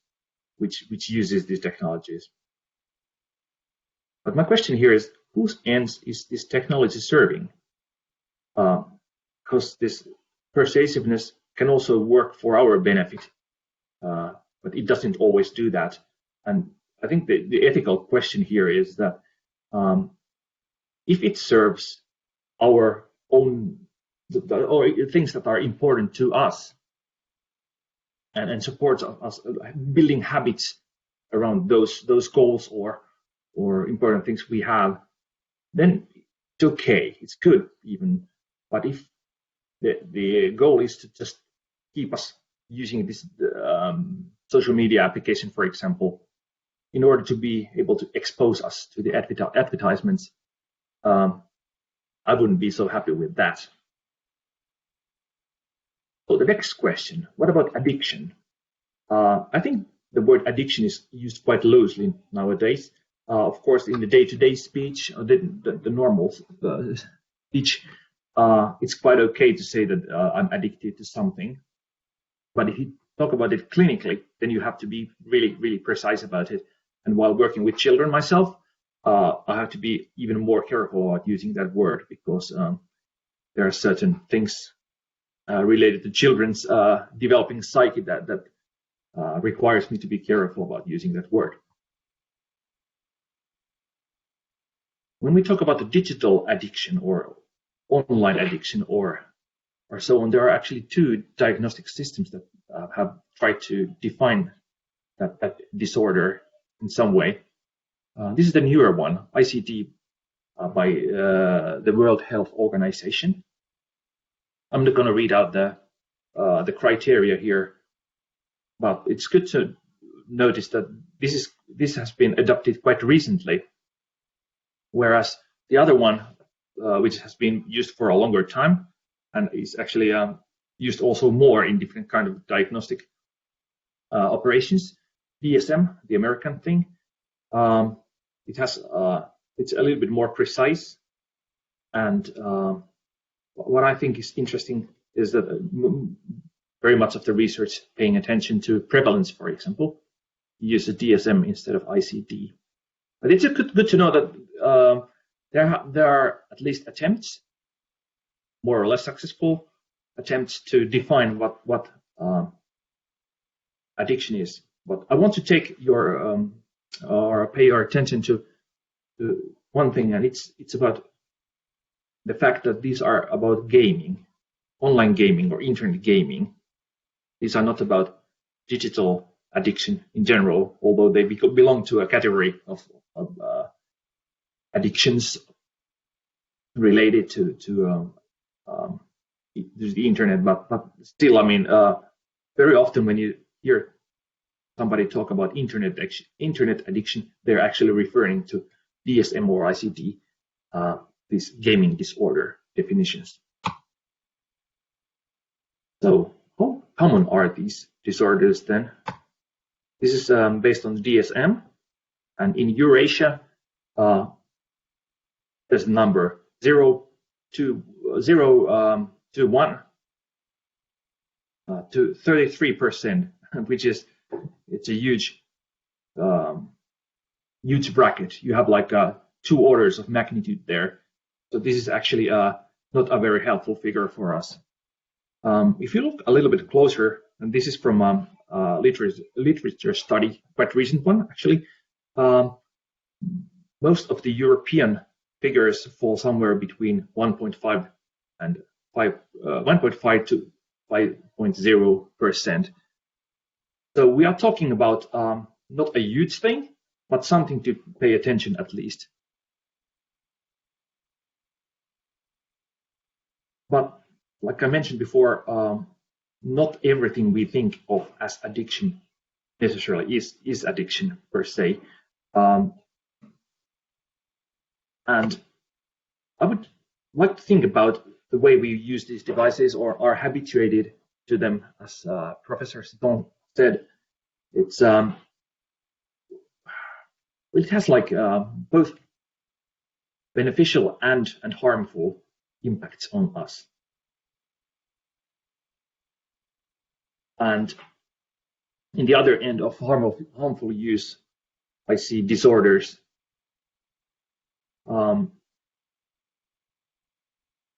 which uses these technologies. But my question here is, whose ends is this technology serving? Because this persuasiveness can also work for our benefit, but it doesn't always do that. And I think the ethical question here is that if it serves our own or things that are important to us and supports us building habits around those goals or important things we have, then it's okay, it's good even. But if the goal is to just keep us using this social media application, for example, in order to be able to expose us to the advertisements, I wouldn't be so happy with that. So the next question, what about addiction? I think the word addiction is used quite loosely nowadays. Of course, in the day-to-day speech, or the normal speech, it's quite okay to say that I'm addicted to something. But if you talk about it clinically, then you have to be really, really precise about it. And while working with children myself, I have to be even more careful about using that word, because there are certain things related to children's developing psyche that requires me to be careful about using that word. When we talk about the digital addiction or online addiction or so on, there are actually two diagnostic systems that have tried to define that disorder in some way. This is the newer one, ICT, by the World Health Organization. I'm not going to read out the criteria here, but it's good to notice that this has been adopted quite recently, whereas the other one, which has been used for a longer time and is actually used also more in different kind of diagnostic operations, DSM, the American thing, it's a little bit more precise. And what I think is interesting is that very much of the research paying attention to prevalence, for example, use a DSM instead of ICT. But it's good to know that there are at least attempts, more or less successful attempts, to define what addiction is. But I want to take your or pay your attention to one thing, and it's about the fact that these are about gaming, online gaming or internet gaming. These are not about digital addiction in general, although they belong to a category of addictions related to the internet. But still, I mean, very often when you hear somebody talk about internet addiction, they're actually referring to DSM or ICT, these gaming disorder definitions. So how common are these disorders then? This is based on the DSM, and in Eurasia, there's a number 0 to 1 to 33%, which is it's a huge bracket. You have like 2 orders of magnitude there. So this is actually not a very helpful figure for us. If you look a little bit closer, and this is from a literature study, quite recent one actually, most of the European figures fall somewhere between 1.5 and 1.5 to 5.0%. So we are talking about not a huge thing, but something to pay attention at least. But like I mentioned before, not everything we think of as addiction necessarily is addiction per se. And I would like to think about the way we use these devices or are habituated to them, as Professor Citton said. It has like both beneficial and harmful impacts on us. And in the other end of harmful use, I see disorders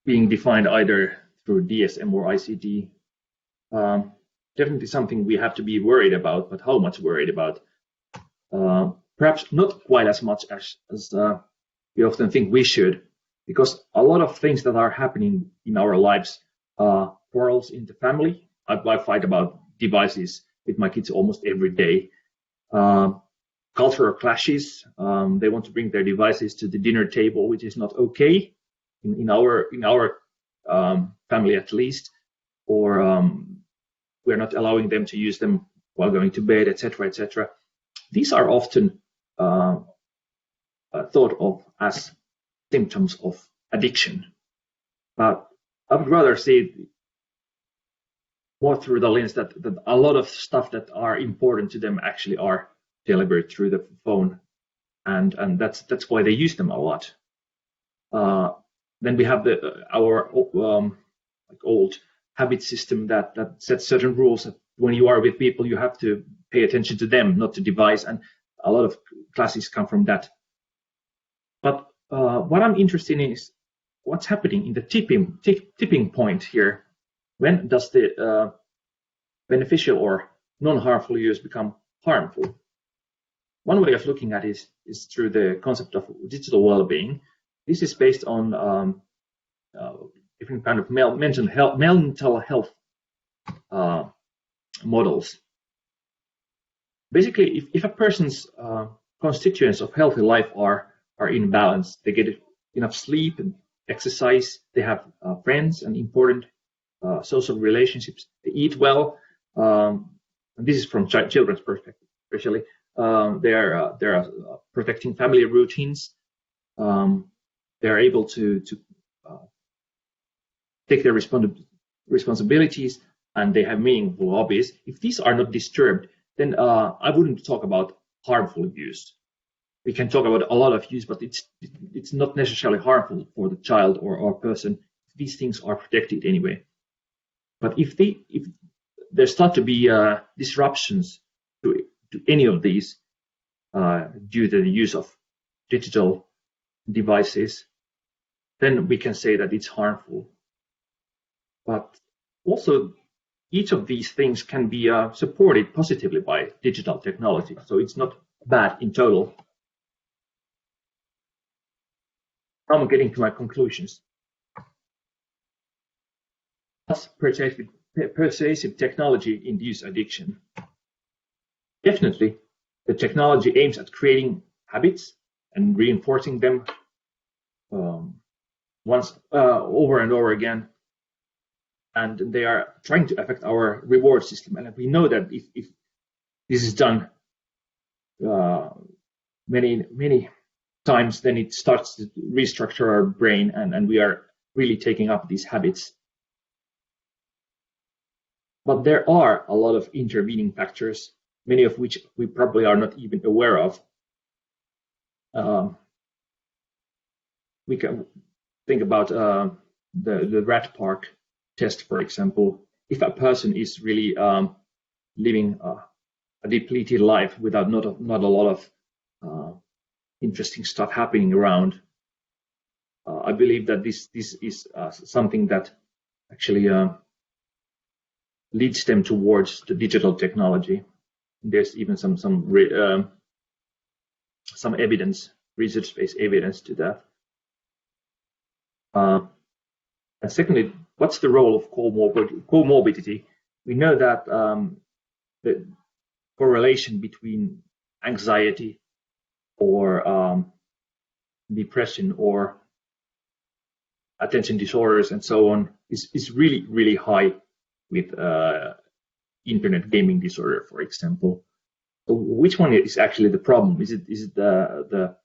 being defined either through DSM or ICD. Definitely something we have to be worried about, but how much worried about? Perhaps not quite as much as we often think we should, because a lot of things that are happening in our lives, quarrels in the family. I fight about devices with my kids almost every day. Cultural clashes. They want to bring their devices to the dinner table, which is not okay in our family at least, or we're not allowing them to use them while going to bed, etc., etc. These are often thought of as symptoms of addiction. But I would rather see more through the lens that a lot of stuff that are important to them actually are delivered through the phone, and that's why they use them a lot. Then we have our old habit system that sets certain rules that when you are with people, you have to pay attention to them, not to device, and a lot of classes come from that. But what I'm interested in is what's happening in the tipping point here. When does the beneficial or non-harmful use become harmful? One way of looking at it is through the concept of digital well-being. This is based on different kind of mental health models. Basically, if a person's constituents of healthy life are in balance, they get enough sleep and exercise, they have friends and important social relationships, they eat well, and this is from children's perspective, especially. They are protecting family routines. They are able to take their responsibilities, and they have meaningful hobbies. If these are not disturbed, then I wouldn't talk about harmful use. We can talk about a lot of use, but it's not necessarily harmful for the child or person. These things are protected anyway. But if there start to be disruptions to any of these due to the use of digital devices, then we can say that it's harmful. But also, each of these things can be supported positively by digital technology. So it's not bad in total. Now I'm getting to my conclusions. Does persuasive technology induce addiction? Definitely, the technology aims at creating habits and reinforcing them over and over again. And they are trying to affect our reward system. And we know that if this is done many times, then it starts to restructure our brain, and we are really taking up these habits. But there are a lot of intervening factors, many of which we probably are not even aware of. We can think about the rat park test, for example. If a person is really living a depleted life without not a lot of interesting stuff happening around, I believe that this is something that actually leads them towards the digital technology. There's even some evidence, research-based evidence to that. And secondly, what's the role of comorbidity? We know that the correlation between anxiety or depression or attention disorders and so on is really, really high with internet gaming disorder, for example. So which one is actually the problem? Is it the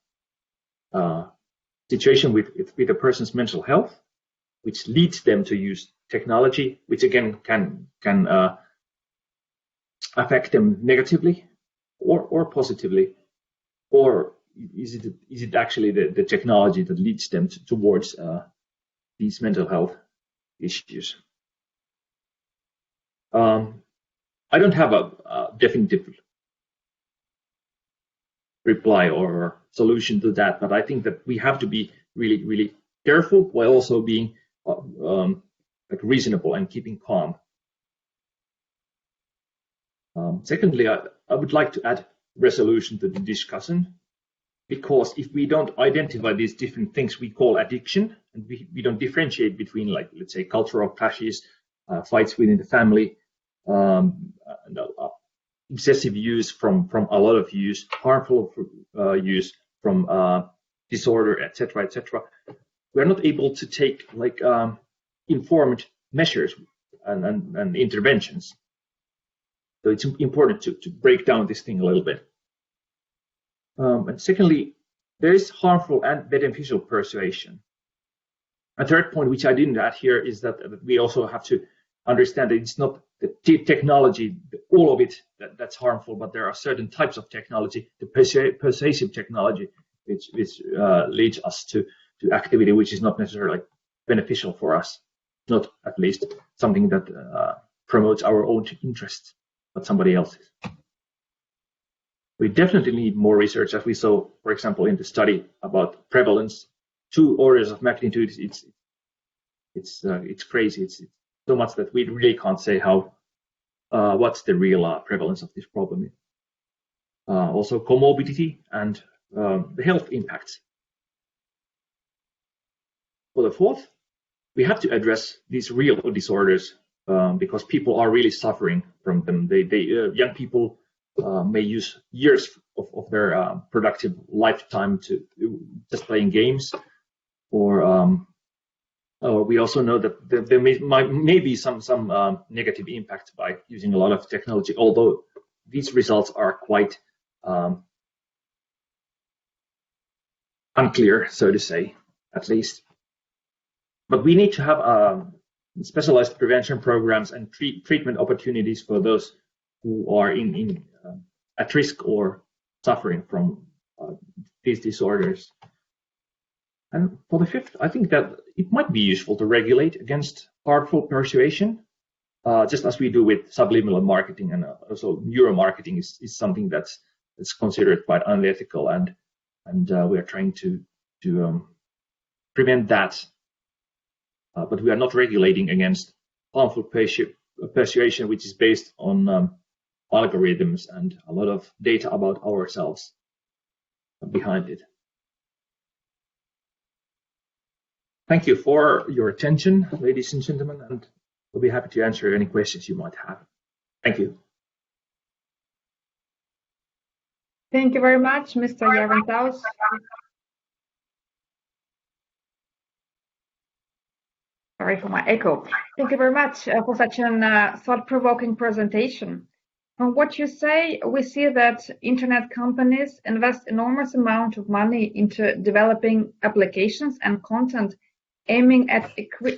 situation with a person's mental health, which leads them to use technology, which again can affect them negatively or positively, or is it actually the technology that leads them towards these mental health issues? I don't have a definitive reply or solution to that, but I think that we have to be really, really careful while also being reasonable and keeping calm. Secondly, I would like to add resolution to the discussion, because if we don't identify these different things we call addiction, and we don't differentiate between, like, let's say, cultural clashes, fights within the family, excessive use from a lot of use, harmful use from disorder, etc., etc., we are not able to take informed measures and interventions. So it's important to break down this thing a little bit. And secondly, there is harmful and beneficial persuasion. A third point, which I didn't add here, is that we also have to understand that it's not the technology, all of it, that's harmful, but there are certain types of technology, the persuasive technology, which leads us to activity which is not necessarily beneficial for us, not at least something that promotes our own interests, but somebody else's. We definitely need more research, as we saw, for example, in the study about prevalence. 2 orders of magnitude. It's crazy. It's so much that we really can't say what's the real prevalence of this problem. Also, comorbidity and the health impacts. For the fourth, we have to address these real disorders because people are really suffering from them. Young people may use years of their productive lifetime to just playing games or We also know that there may be some negative impact by using a lot of technology, although these results are quite unclear, so to say, at least. But we need to have specialized prevention programs and treatment opportunities for those who are at risk or suffering from these disorders. And for the fifth, I think that it might be useful to regulate against harmful persuasion, just as we do with subliminal marketing, and also neuromarketing is something that's considered quite unethical, and we are trying to prevent that. But we are not regulating against harmful persuasion, which is based on algorithms and a lot of data about ourselves behind it. Thank you for your attention, ladies and gentlemen, and we'll be happy to answer any questions you might have. Thank you. Thank you very much, Mr. Järventaus. Sorry for my echo. Thank you very much for such an thought-provoking presentation. From what you say, we see that internet companies invest enormous amount of money into developing applications and content aiming at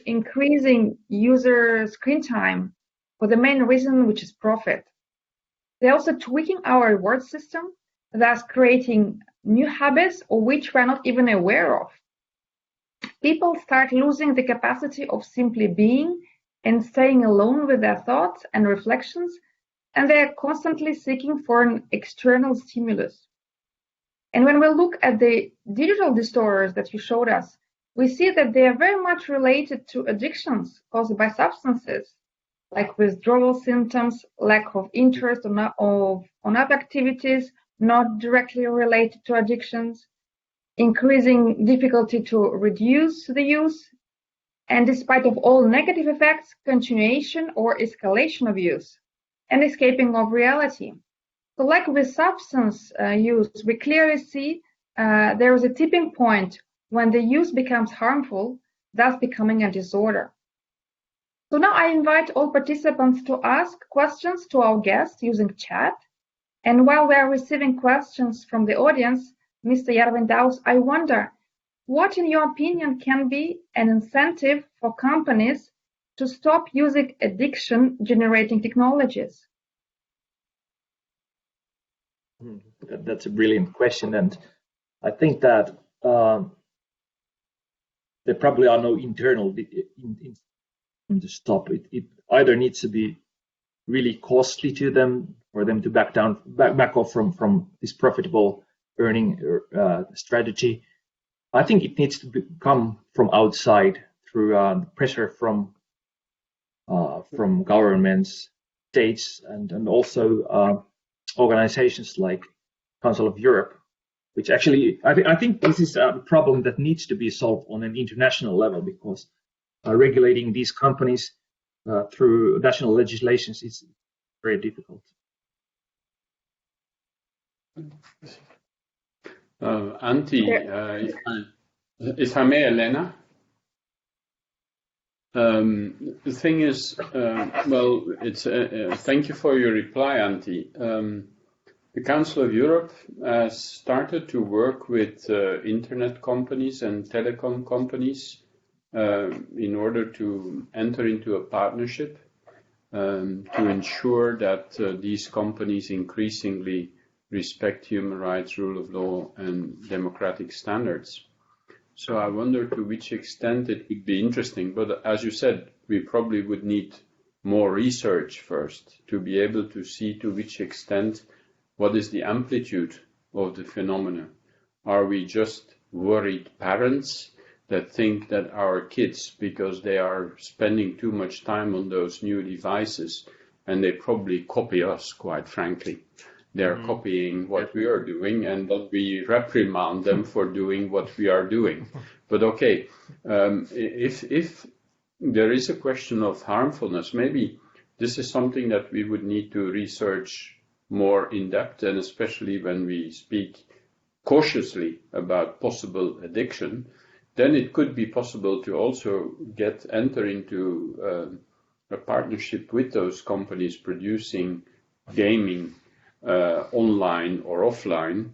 increasing user screen time for the main reason, which is profit. They're also tweaking our reward system, thus creating new habits of which we're not even aware of. People start losing the capacity of simply being and staying alone with their thoughts and reflections, and they are constantly seeking for an external stimulus. And when we look at the digital disorders that you showed us, we see that they are very much related to addictions caused by substances, like withdrawal symptoms, lack of interest on other activities not directly related to addictions, increasing difficulty to reduce the use, and despite of all negative effects, continuation or escalation of use, and escaping of reality. So like with substance use, we clearly see there is a tipping point when the use becomes harmful, thus becoming a disorder. So now I invite all participants to ask questions to our guests using chat. And while we are receiving questions from the audience, Mr. Järventaus, I wonder, what in your opinion can be an incentive for companies to stop using addiction-generating technologies? That's a brilliant question, and I think that there probably are no internal to stop it. It either needs to be really costly to them for them to back off from this profitable earning strategy. I think it needs to come from outside through pressure from governments, states, and also organizations like Council of Europe, which actually I think this is a problem that needs to be solved on an international level, because regulating these companies through national legislations is very difficult. Antti, if I may, Elena. The thing is, well, it's thank you for your reply, Antti. The Council of Europe has started to work with internet companies and telecom companies in order to enter into a partnership to ensure that these companies increasingly respect human rights, rule of law, and democratic standards. So I wonder to which extent it would be interesting, but as you said, we probably would need more research first to be able to see to which extent, what is the amplitude of the phenomena. Are we just worried parents that think that our kids, because they are spending too much time on those new devices, and they probably copy us, quite frankly. They're copying what we are doing, and that we reprimand them for doing what we are doing. But okay, if there is a question of harmfulness, maybe this is something that we would need to research more in depth, and especially when we speak cautiously about possible addiction, then it could be possible to also enter into a partnership with those companies producing gaming online or offline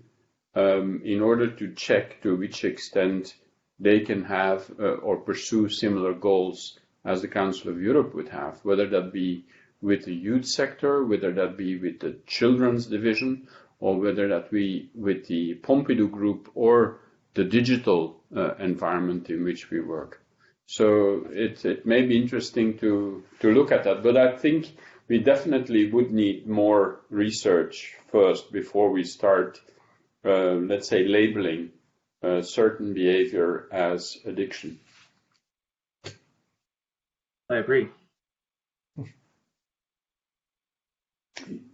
in order to check to which extent they can have or pursue similar goals as the Council of Europe would have, whether that be with the youth sector, whether that be with the children's division, or whether that be with the Pompidou group or the digital environment in which we work. So it may be interesting to look at that, but I think we definitely would need more research first before we start, let's say, labeling certain behavior as addiction. I agree.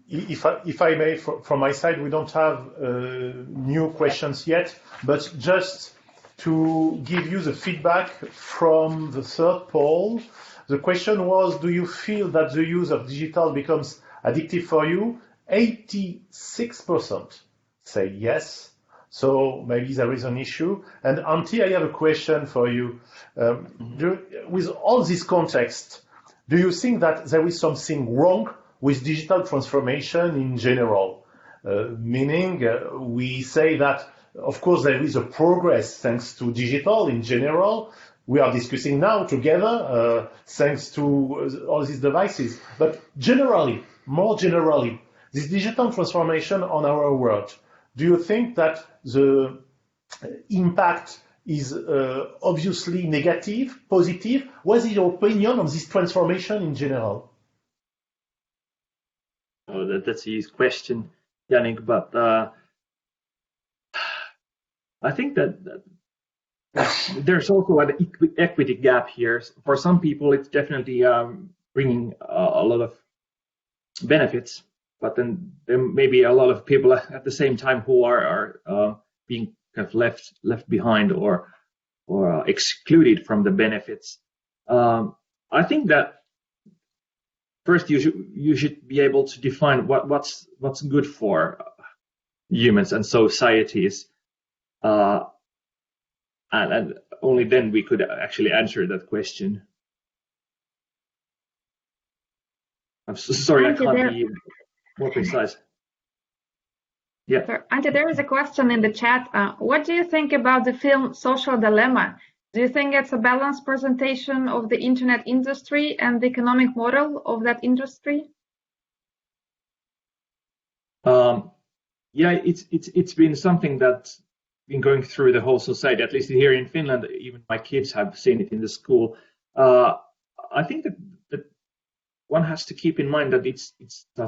If I may, from my side, we don't have new questions yet, but just to give you the feedback from the third poll, the question was, do you feel that the use of digital becomes addictive for you? 86% say yes, so maybe there is an issue. And Antti, I have a question for you. With all this context, do you think that there is something wrong with digital transformation in general? Meaning, we say that, of course, there is a progress thanks to digital in general. We are discussing now together thanks to all these devices. But generally, more generally, this digital transformation on our world, do you think that the impact is obviously negative, positive? What is your opinion on this transformation in general? Oh, that's a easy question, Yannick, but I think that there's also an equity gap here. For some people, it's definitely bringing a lot of benefits, but then there may be a lot of people at the same time who are being kind of left behind or excluded from the benefits. I think that first you should be able to define what's good for humans and societies, and only then we could actually answer that question. I'm sorry, I can't be more precise. Yeah. So, Antti, there is a question in the chat. What do you think about the film Social Dilemma? Do you think it's a balanced presentation of the internet industry and the economic model of that industry? Yeah, it's been something that's been going through the whole society. At least here in Finland, even my kids have seen it in the school. I think that one has to keep in mind that it's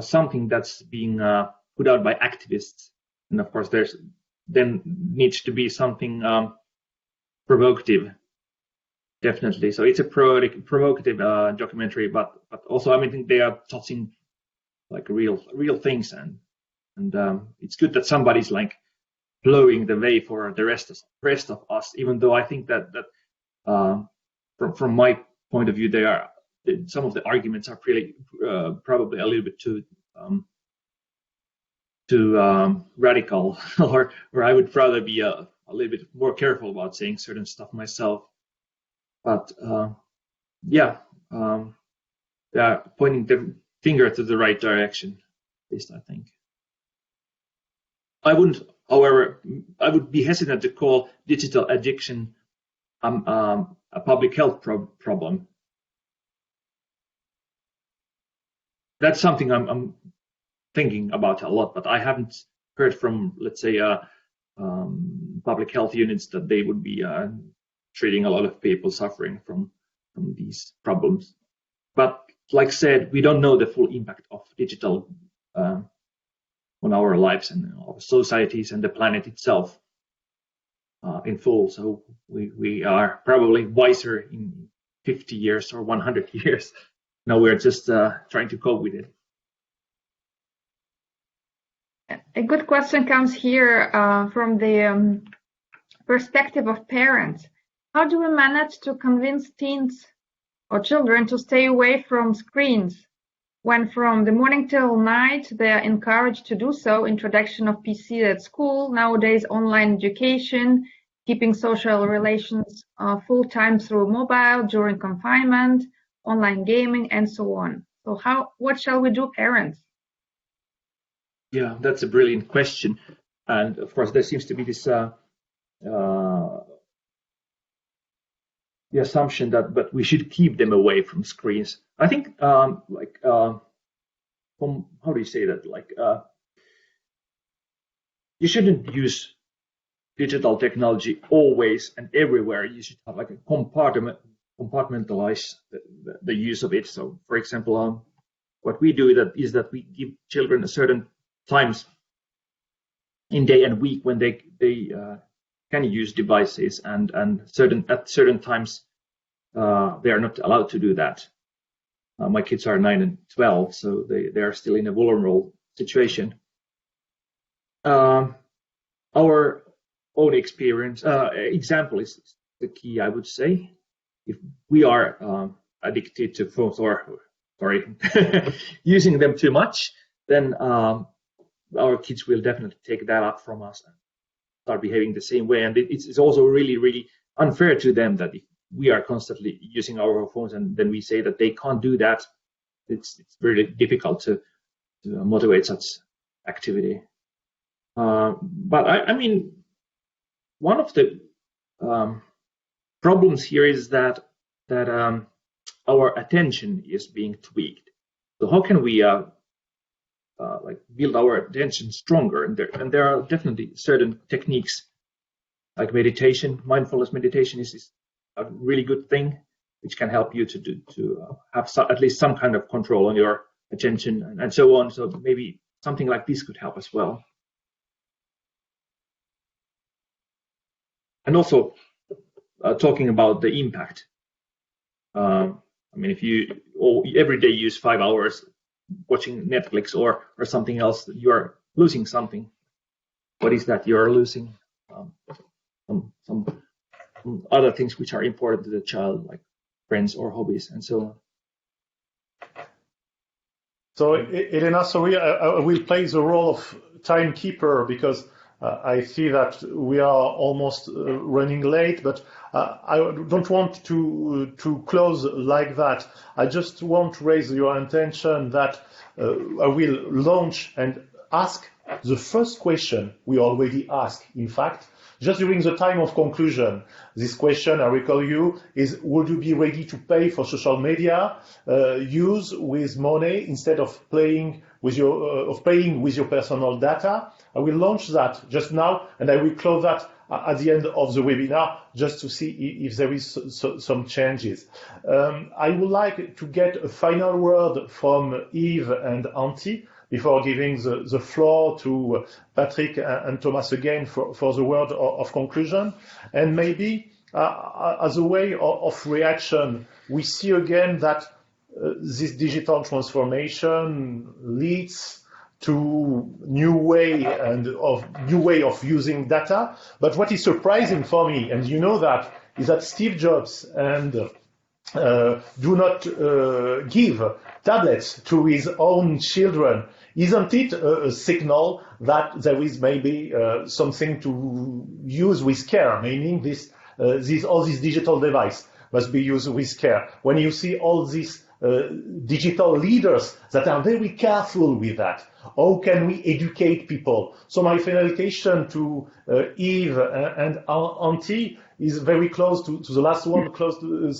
something that's being put out by activists, and of course then needs to be something provocative, definitely. So it's a provocative documentary, but also I think they are touching like real things, and it's good that somebody's like blowing the way for the rest of us. Even though I think that from my point of view, some of the arguments are really probably a little bit too radical, or I would rather be a little bit more careful about saying certain stuff myself. But they're pointing the finger to the right direction, at least I think. However, I would be hesitant to call digital addiction a public health problem. That's something I'm thinking about a lot, but I haven't heard from, let's say, public health units that they would be treating a lot of people suffering from these problems. But like I said, we don't know the full impact of digital on our lives and our societies and the planet itself in full. So we are probably wiser in 50 years or 100 years. Now we're just trying to cope with it. A good question comes here from the perspective of parents. How do we manage to convince teens or children to stay away from screens when from the morning till night they are encouraged to do so? Introduction of PC at school, nowadays online education, keeping social relations full-time through mobile during confinement, online gaming, and so on. So what shall we do, parents? Yeah, that's a brilliant question. And of course, there seems to be this the assumption that we should keep them away from screens. I think how do you say that? You shouldn't use digital technology always and everywhere. You should have like a compartmentalize the use of it. So, for example, what we do is that we give children a certain times in day and week when they can use devices, and at certain times they are not allowed to do that. My kids are 9 and 12, so they are still in a vulnerable situation. Our own experience example is the key, I would say. If we are addicted to phones using them too much, then our kids will definitely take that up from us and start behaving the same way. And it's also really, really unfair to them that if we are constantly using our phones and then we say that they can't do that, it's very difficult to motivate such activity. But I mean, one of the problems here is that our attention is being tweaked. So how can we build our attention stronger? And there are definitely certain techniques like meditation. Mindfulness meditation is a really good thing, which can help you to have at least some kind of control on your attention and so on. So maybe something like this could help as well. And also talking about the impact. I mean, if you every day use 5 hours watching Netflix or something else, you're losing something. What is that you're losing? Some other things which are important to the child, like friends or hobbies and so on. So, Elena, sorry, I will play the role of timekeeper because I see that we are almost running late, but I don't want to close like that. I just want to raise your attention that I will launch and ask the first question we already asked, in fact, just during the time of conclusion. This question, I recall you, is would you be ready to pay for social media use with money instead of paying with your personal data? I will launch that just now, and I will close that at the end of the webinar just to see if there is some changes. I would like to get a final word from Yves and Antti before giving the floor to Patrick and Thomas again for the word of conclusion. And maybe as a way of reaction, we see again that this digital transformation leads to new way of using data. But what is surprising for me, and you know that, is that Steve Jobs do not give tablets to his own children. Isn't it a signal that there is maybe something to use with care, meaning all these digital devices must be used with care? When you see all these digital leaders that are very careful with that, how can we educate people? So my final question to Yves and Antti is very close to the last one, close to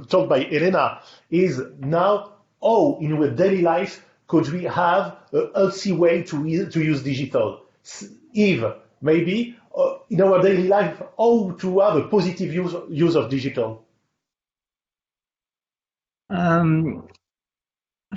told by Elena, is now how in our daily life could we have a healthy way to use digital? Yves, maybe in our daily life, how to have a positive use of digital?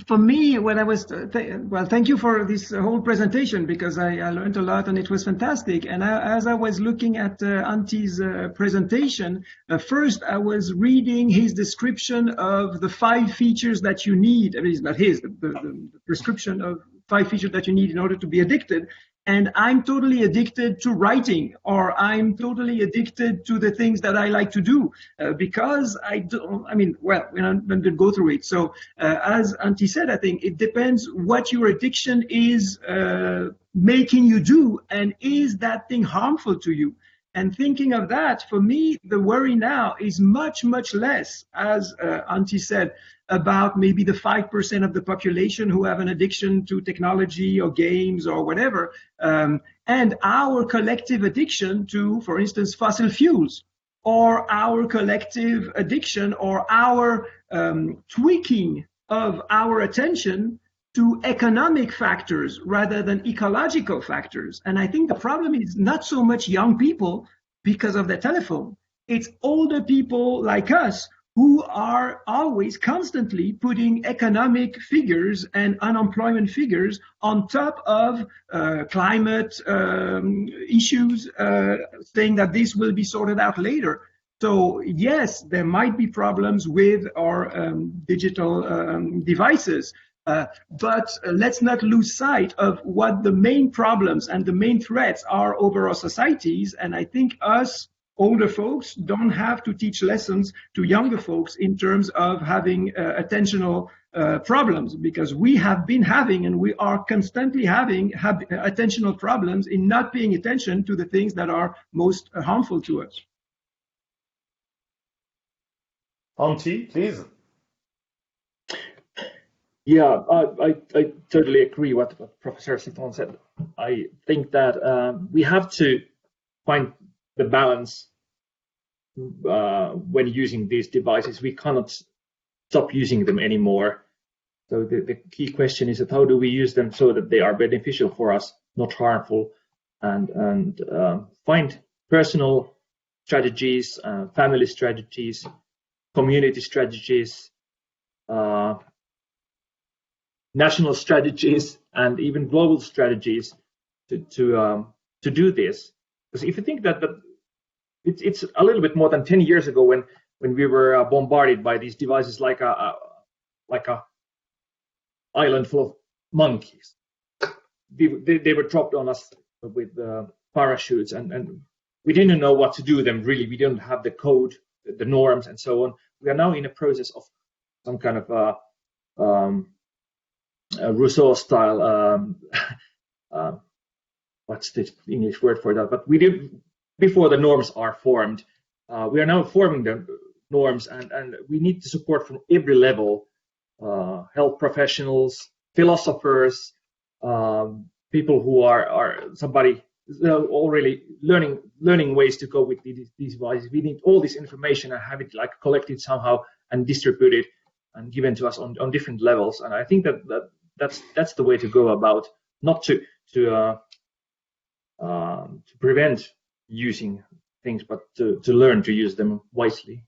For me, when I was, well, thank you for this whole presentation because I learned a lot and it was fantastic. And as I was looking at Antti's presentation, first I was reading his description of the 5 features that you need. I mean, it's not his, the prescription of 5 features that you need in order to be addicted. And I'm totally addicted to writing, or I'm totally addicted to the things that I like to do because we're not going to go through it. So as Antti said, I think it depends what your addiction is making you do, and is that thing harmful to you? And thinking of that, for me, the worry now is much, much less, as Antti said, about maybe the 5% of the population who have an addiction to technology or games or whatever, and our collective addiction to, for instance, fossil fuels, or our collective addiction or our tweaking of our attention to economic factors rather than ecological factors. And I think the problem is not so much young people because of their telephone. It's older people like us who are always constantly putting economic figures and unemployment figures on top of climate issues, saying that this will be sorted out later. So yes, there might be problems with our digital devices, but let's not lose sight of what the main problems and the main threats are over our societies. And I think us older folks don't have to teach lessons to younger folks in terms of having attentional problems, because we have been having and we are constantly having attentional problems in not paying attention to the things that are most harmful to us. Antti, please. Yeah, I totally agree with what Professor Citton said. I think that we have to find the balance when using these devices. We cannot stop using them anymore. So the key question is that how do we use them so that they are beneficial for us, not harmful, and find personal strategies, family strategies, community strategies, national strategies, and even global strategies to do this. Because if you think that it's a little bit more than 10 years ago when we were bombarded by these devices like a island full of monkeys. They were dropped on us with parachutes, and we didn't know what to do with them. Really, we didn't have the code, the norms, and so on. We are now in a process of some kind of Rousseau-style. What's the English word for that? But we did before the norms are formed. We are now forming the norms, and we need the support from every level: health professionals, philosophers, people who are somebody already learning ways to go with these devices. We need all this information and have it like collected somehow and distributed and given to us on different levels. And I think that's the way to go about, not to prevent using things, but to learn to use them wisely.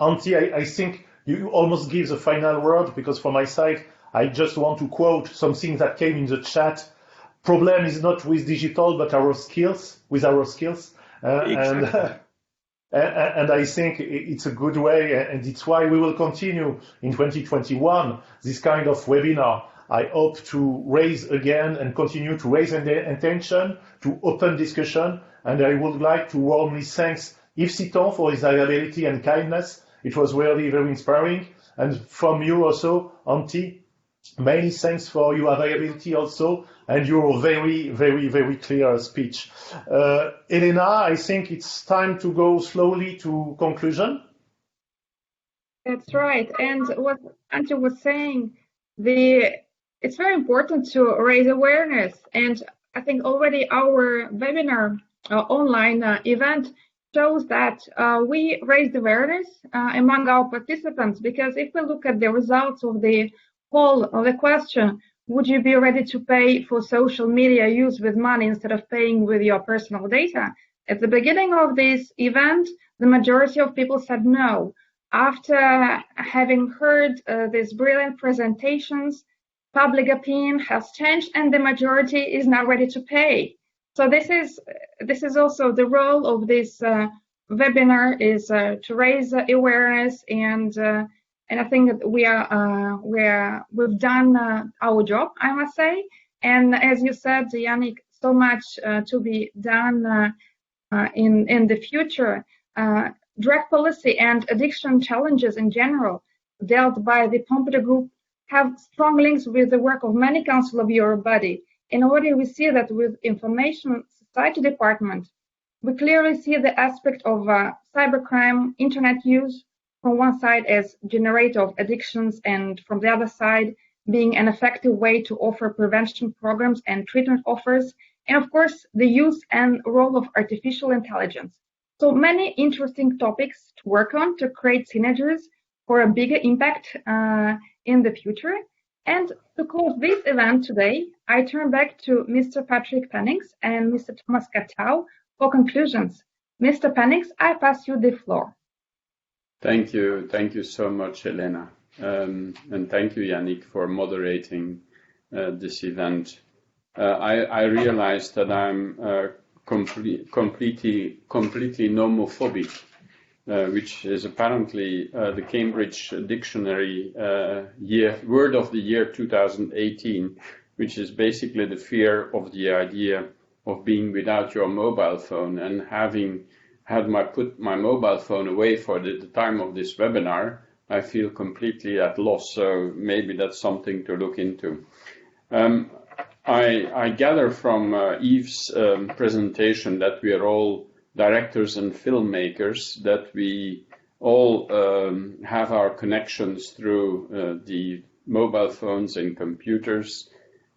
Antti, I think you almost give the final word, because for my side, I just want to quote something that came in the chat. Problem is not with digital, but with our skills. Exactly. And I think it's a good way, and it's why we will continue in 2021 this kind of webinar. I hope to raise again and continue to raise attention to open discussion, and I would like to warmly thank Yves Citton for his availability and kindness. It was really very inspiring, and from you also, Antti, many thanks for your availability also, and your very, very, very clear speech. Elena, I think it's time to go slowly to conclusion. That's right. And what Antti was saying, it's very important to raise awareness. And I think already our webinar online event shows that we raised awareness among our participants, because if we look at the results of the poll of the question, would you be ready to pay for social media use with money instead of paying with your personal data? At the beginning of this event, the majority of people said no. After having heard these brilliant presentations, public opinion has changed, and the majority is now ready to pay. So this is also the role of this webinar, is to raise awareness, and I think that we've done our job, I must say. And as you said, Yannick, so much to be done in the future. Drug policy and addiction challenges in general dealt by the Pompidou Group have strong links with the work of many Council of Europe bodies. And already we see that with information society department, we clearly see the aspect of cybercrime, internet use, from one side as generator of addictions, and from the other side being an effective way to offer prevention programs and treatment offers, and of course the use and role of artificial intelligence. So many interesting topics to work on to create synergies for a bigger impact in the future. And to close this event today, I turn back to Mr. Patrick Pennings and Mr. Thomas Katau for conclusions. Mr. Pennings, I pass you the floor. Thank you so much, Elena. And thank you, Yannick, for moderating this event. I realize that I'm completely nomophobic, which is apparently the Cambridge Dictionary word of the year 2018, which is basically the fear of the idea of being without your mobile phone. And having put my mobile phone away for the time of this webinar, I feel completely at loss. So maybe that's something to look into. I gather from Yves' presentation that we are all directors and filmmakers, that we all have our connections through the mobile phones and computers,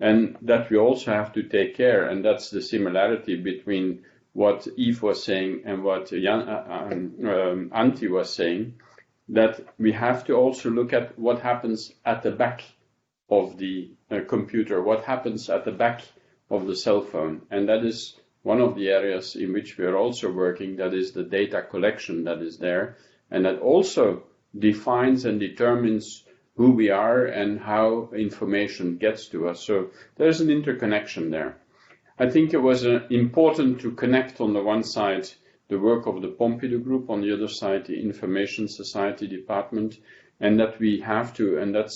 and that we also have to take care, and that's the similarity between what Yves was saying and what Antti was saying, that we have to also look at what happens at the back of the computer, what happens at the back of the cell phone. And that is one of the areas in which we are also working, that is the data collection that is there, and that also defines and determines who we are and how information gets to us. So there's an interconnection there. I think it was important to connect on the one side the work of the Pompidou Group, on the other side the Information Society Department, and that we have to, and that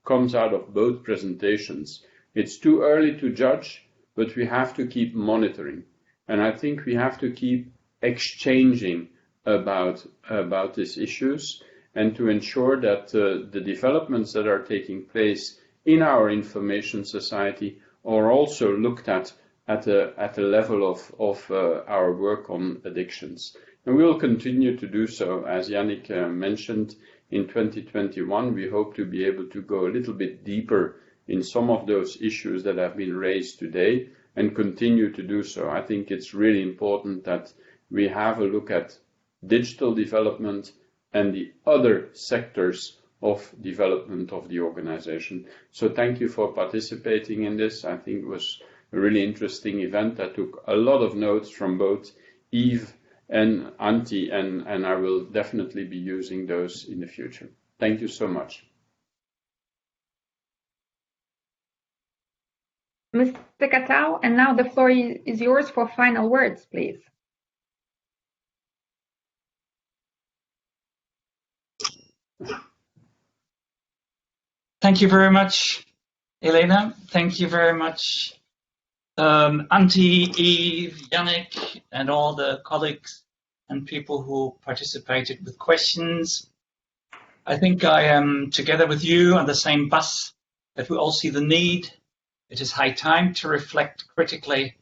comes out of both presentations. It's too early to judge, but we have to keep monitoring. And I think we have to keep exchanging about these issues, and to ensure that the developments that are taking place in our information society are also looked at a level of our work on addictions. And we will continue to do so. As Yannick mentioned, in 2021, we hope to be able to go a little bit deeper in some of those issues that have been raised today, and continue to do so. I think it's really important that we have a look at digital development and the other sectors of development of the organization. So thank you for participating in this. I think it was a really interesting event that took a lot of notes from both Yves and Antti, and I will definitely be using those in the future. Thank you so much. Mr. Katau, and now the floor is yours for final words, please. Thank you very much, Elena. Thank you very much, Antti, Yves, Yannick, and all the colleagues and people who participated with questions. I think I am together with you on the same bus, that we all see the need. It is high time to reflect critically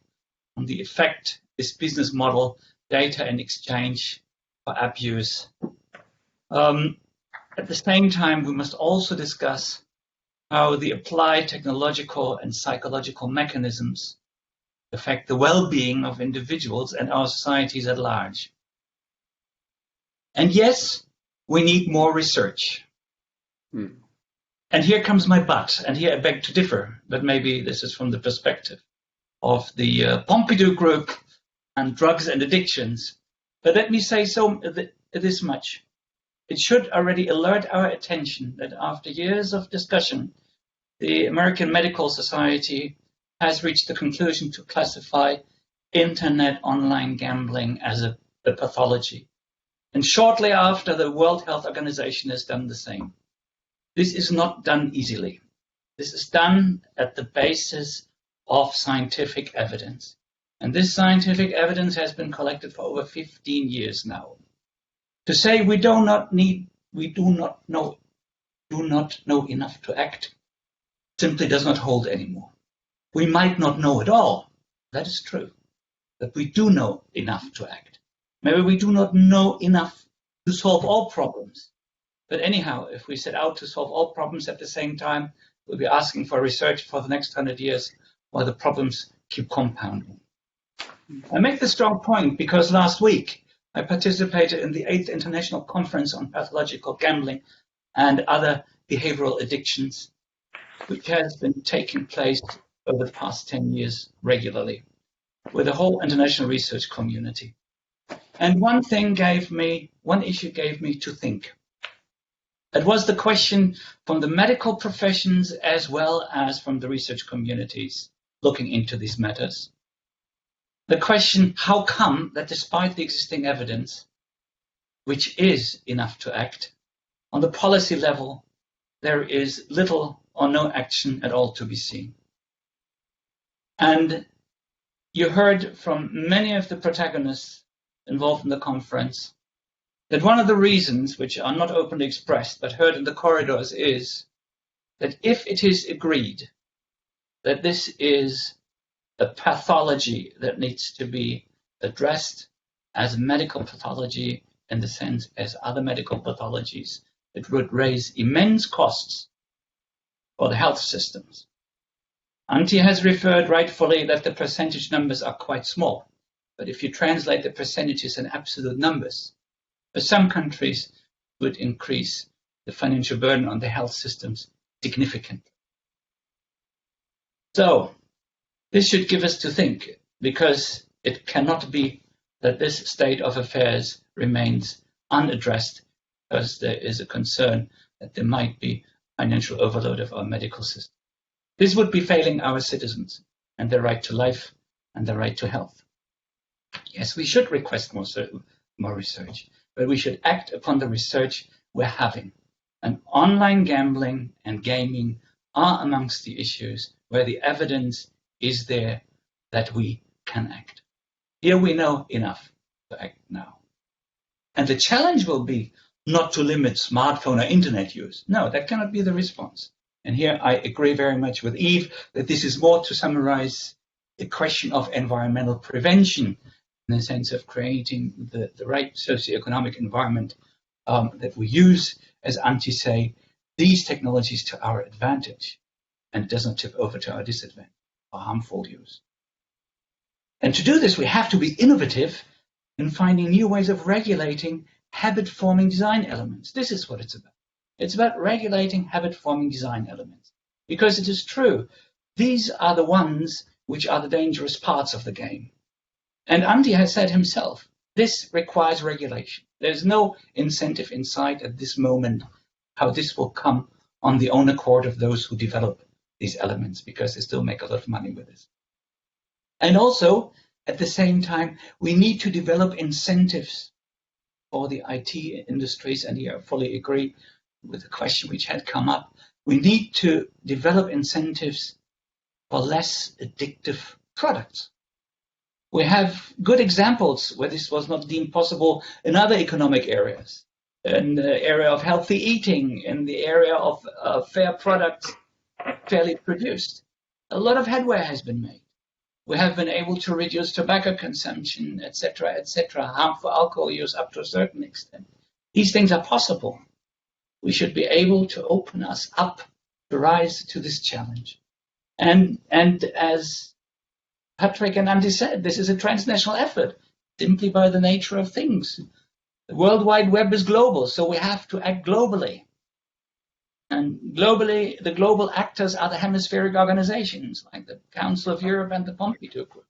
on the effect this business model, data and exchange, for abuse. At the same time, we must also discuss how the applied technological and psychological mechanisms affect the well-being of individuals and our societies at large. And yes, we need more research. And here comes my but, and here I beg to differ, but maybe this is from the perspective of the Pompidou Group and drugs and addictions. But let me say this much. It should already alert our attention that after years of discussion, the American Medical Society has reached the conclusion to classify internet online gambling as a pathology. And shortly after, the World Health Organization has done the same. This is not done easily. This is done at the basis of scientific evidence. And this scientific evidence has been collected for over 15 years now. To say we do not know enough to act simply does not hold anymore. We might not know at all. That is true. that we do know enough to act. Maybe we do not know enough to solve all problems. But anyhow, if we set out to solve all problems at the same time, we'll be asking for research for the next 100 years while the problems keep compounding. I make this strong point because last week I participated in the 8th International Conference on Pathological Gambling and Other Behavioral Addictions, which has been taking place over the past 10 years regularly with the whole international research community. And one issue gave me to think. It was the question from the medical professions as well as from the research communities looking into these matters. The question, how come that despite the existing evidence, which is enough to act, on the policy level, there is little or no action at all to be seen? And you heard from many of the protagonists involved in the conference that one of the reasons, which are not openly expressed but heard in the corridors, is that if it is agreed that this is a pathology that needs to be addressed as medical pathology in the sense as other medical pathologies, it would raise immense costs for the health systems. Antti has referred rightfully that the percentage numbers are quite small, but if you translate the percentages in absolute numbers, for some countries would increase the financial burden on the health systems significantly. So this should give us to think, because it cannot be that this state of affairs remains unaddressed, because there is a concern that there might be financial overload of our medical system. This would be failing our citizens and their right to life and their right to health. Yes, we should request more research, but we should act upon the research we're having. And online gambling and gaming are amongst the issues where the evidence is there that we can act. Here we know enough to act now. And the challenge will be not to limit smartphone or internet use. No, that cannot be the response. And here I agree very much with Yves that this is more, to summarize, the question of environmental prevention, in the sense of creating the right socioeconomic environment that we use, as Antti say, these technologies to our advantage, and it doesn't tip over to our disadvantage or harmful use. And to do this, we have to be innovative in finding new ways of regulating habit-forming design elements. This is what it's about. It's about regulating habit-forming design elements. Because it is true, these are the ones which are the dangerous parts of the game. And Antti has said himself, this requires regulation. There's no incentive in sight at this moment how this will come on the own accord of those who develop these elements, because they still make a lot of money with this. And also, at the same time, we need to develop incentives for the IT industries, and here I fully agree with the question which had come up. We need to develop incentives for less addictive products. We have good examples where this was not deemed possible in other economic areas, in the area of healthy eating, in the area of fair products, fairly produced. A lot of headway has been made. We have been able to reduce tobacco consumption, etc., harmful alcohol use up to a certain extent. These things are possible. We should be able to open us up to rise to this challenge. And as Patrick and Antti said, this is a transnational effort, simply by the nature of things. The World Wide Web is global, so we have to act globally. And globally, the global actors are the hemispheric organizations, like the Council of Europe and the Pompidou Group.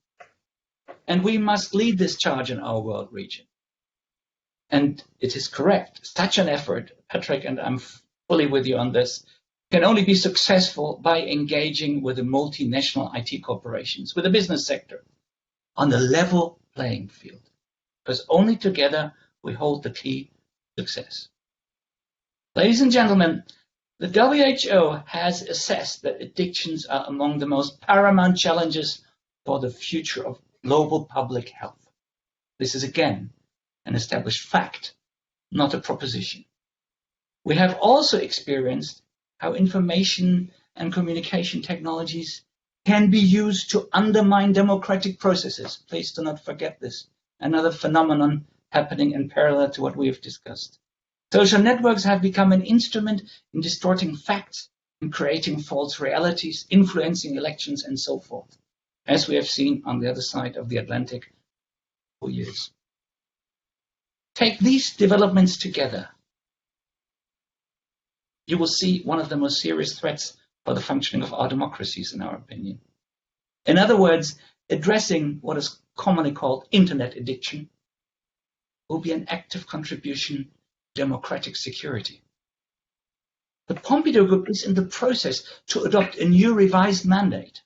And we must lead this charge in our world region. And it is correct, such an effort, Patrick, and I'm fully with you on this, can only be successful by engaging with the multinational IT corporations, with the business sector, on a level playing field. Because only together we hold the key to success. Ladies and gentlemen, the WHO has assessed that addictions are among the most paramount challenges for the future of global public health. This is again an established fact, not a proposition. We have also experienced how information and communication technologies can be used to undermine democratic processes. Please do not forget this. Another phenomenon happening in parallel to what we have discussed. Social networks have become an instrument in distorting facts and creating false realities, influencing elections and so forth, as we have seen on the other side of the Atlantic for years. Take these developments together, you will see one of the most serious threats for the functioning of our democracies, in our opinion. In other words, addressing what is commonly called internet addiction will be an active contribution to democratic security. The Pompidou Group is in the process to adopt a new revised mandate.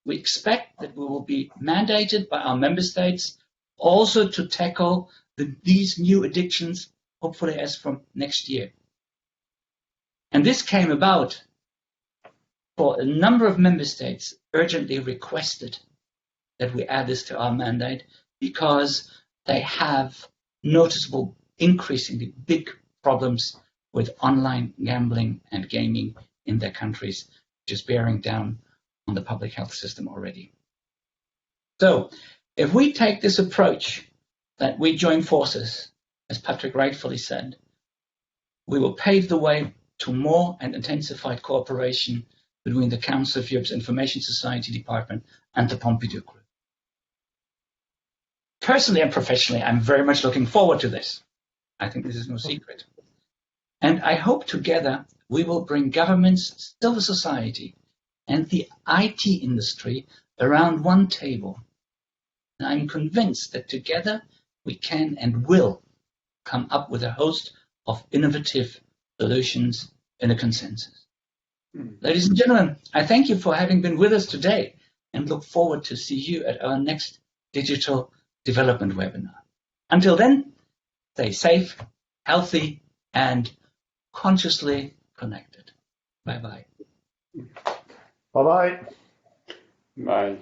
We expect that we will be mandated by our member states also to tackle these new addictions, hopefully as from next year. And this came about for a number of member states urgently requested that we add this to our mandate because they have noticeable, increasingly big problems with online gambling and gaming in their countries, which is bearing down on the public health system already. So, if we take this approach that we join forces, as Patrick rightfully said, we will pave the way to more and intensified cooperation between the Council of Europe's Information Society Department and the Pompidou Group. Personally and professionally, I'm very much looking forward to this. I think this is no secret. And I hope together we will bring governments, civil society, and the IT industry around one table. And I'm convinced that together we can and will come up with a host of innovative solutions in a consensus. Ladies and gentlemen, I thank you for having been with us today and look forward to see you at our next digital development webinar. Until then, stay safe, healthy, and consciously connected. Bye-bye. Bye-bye. Bye.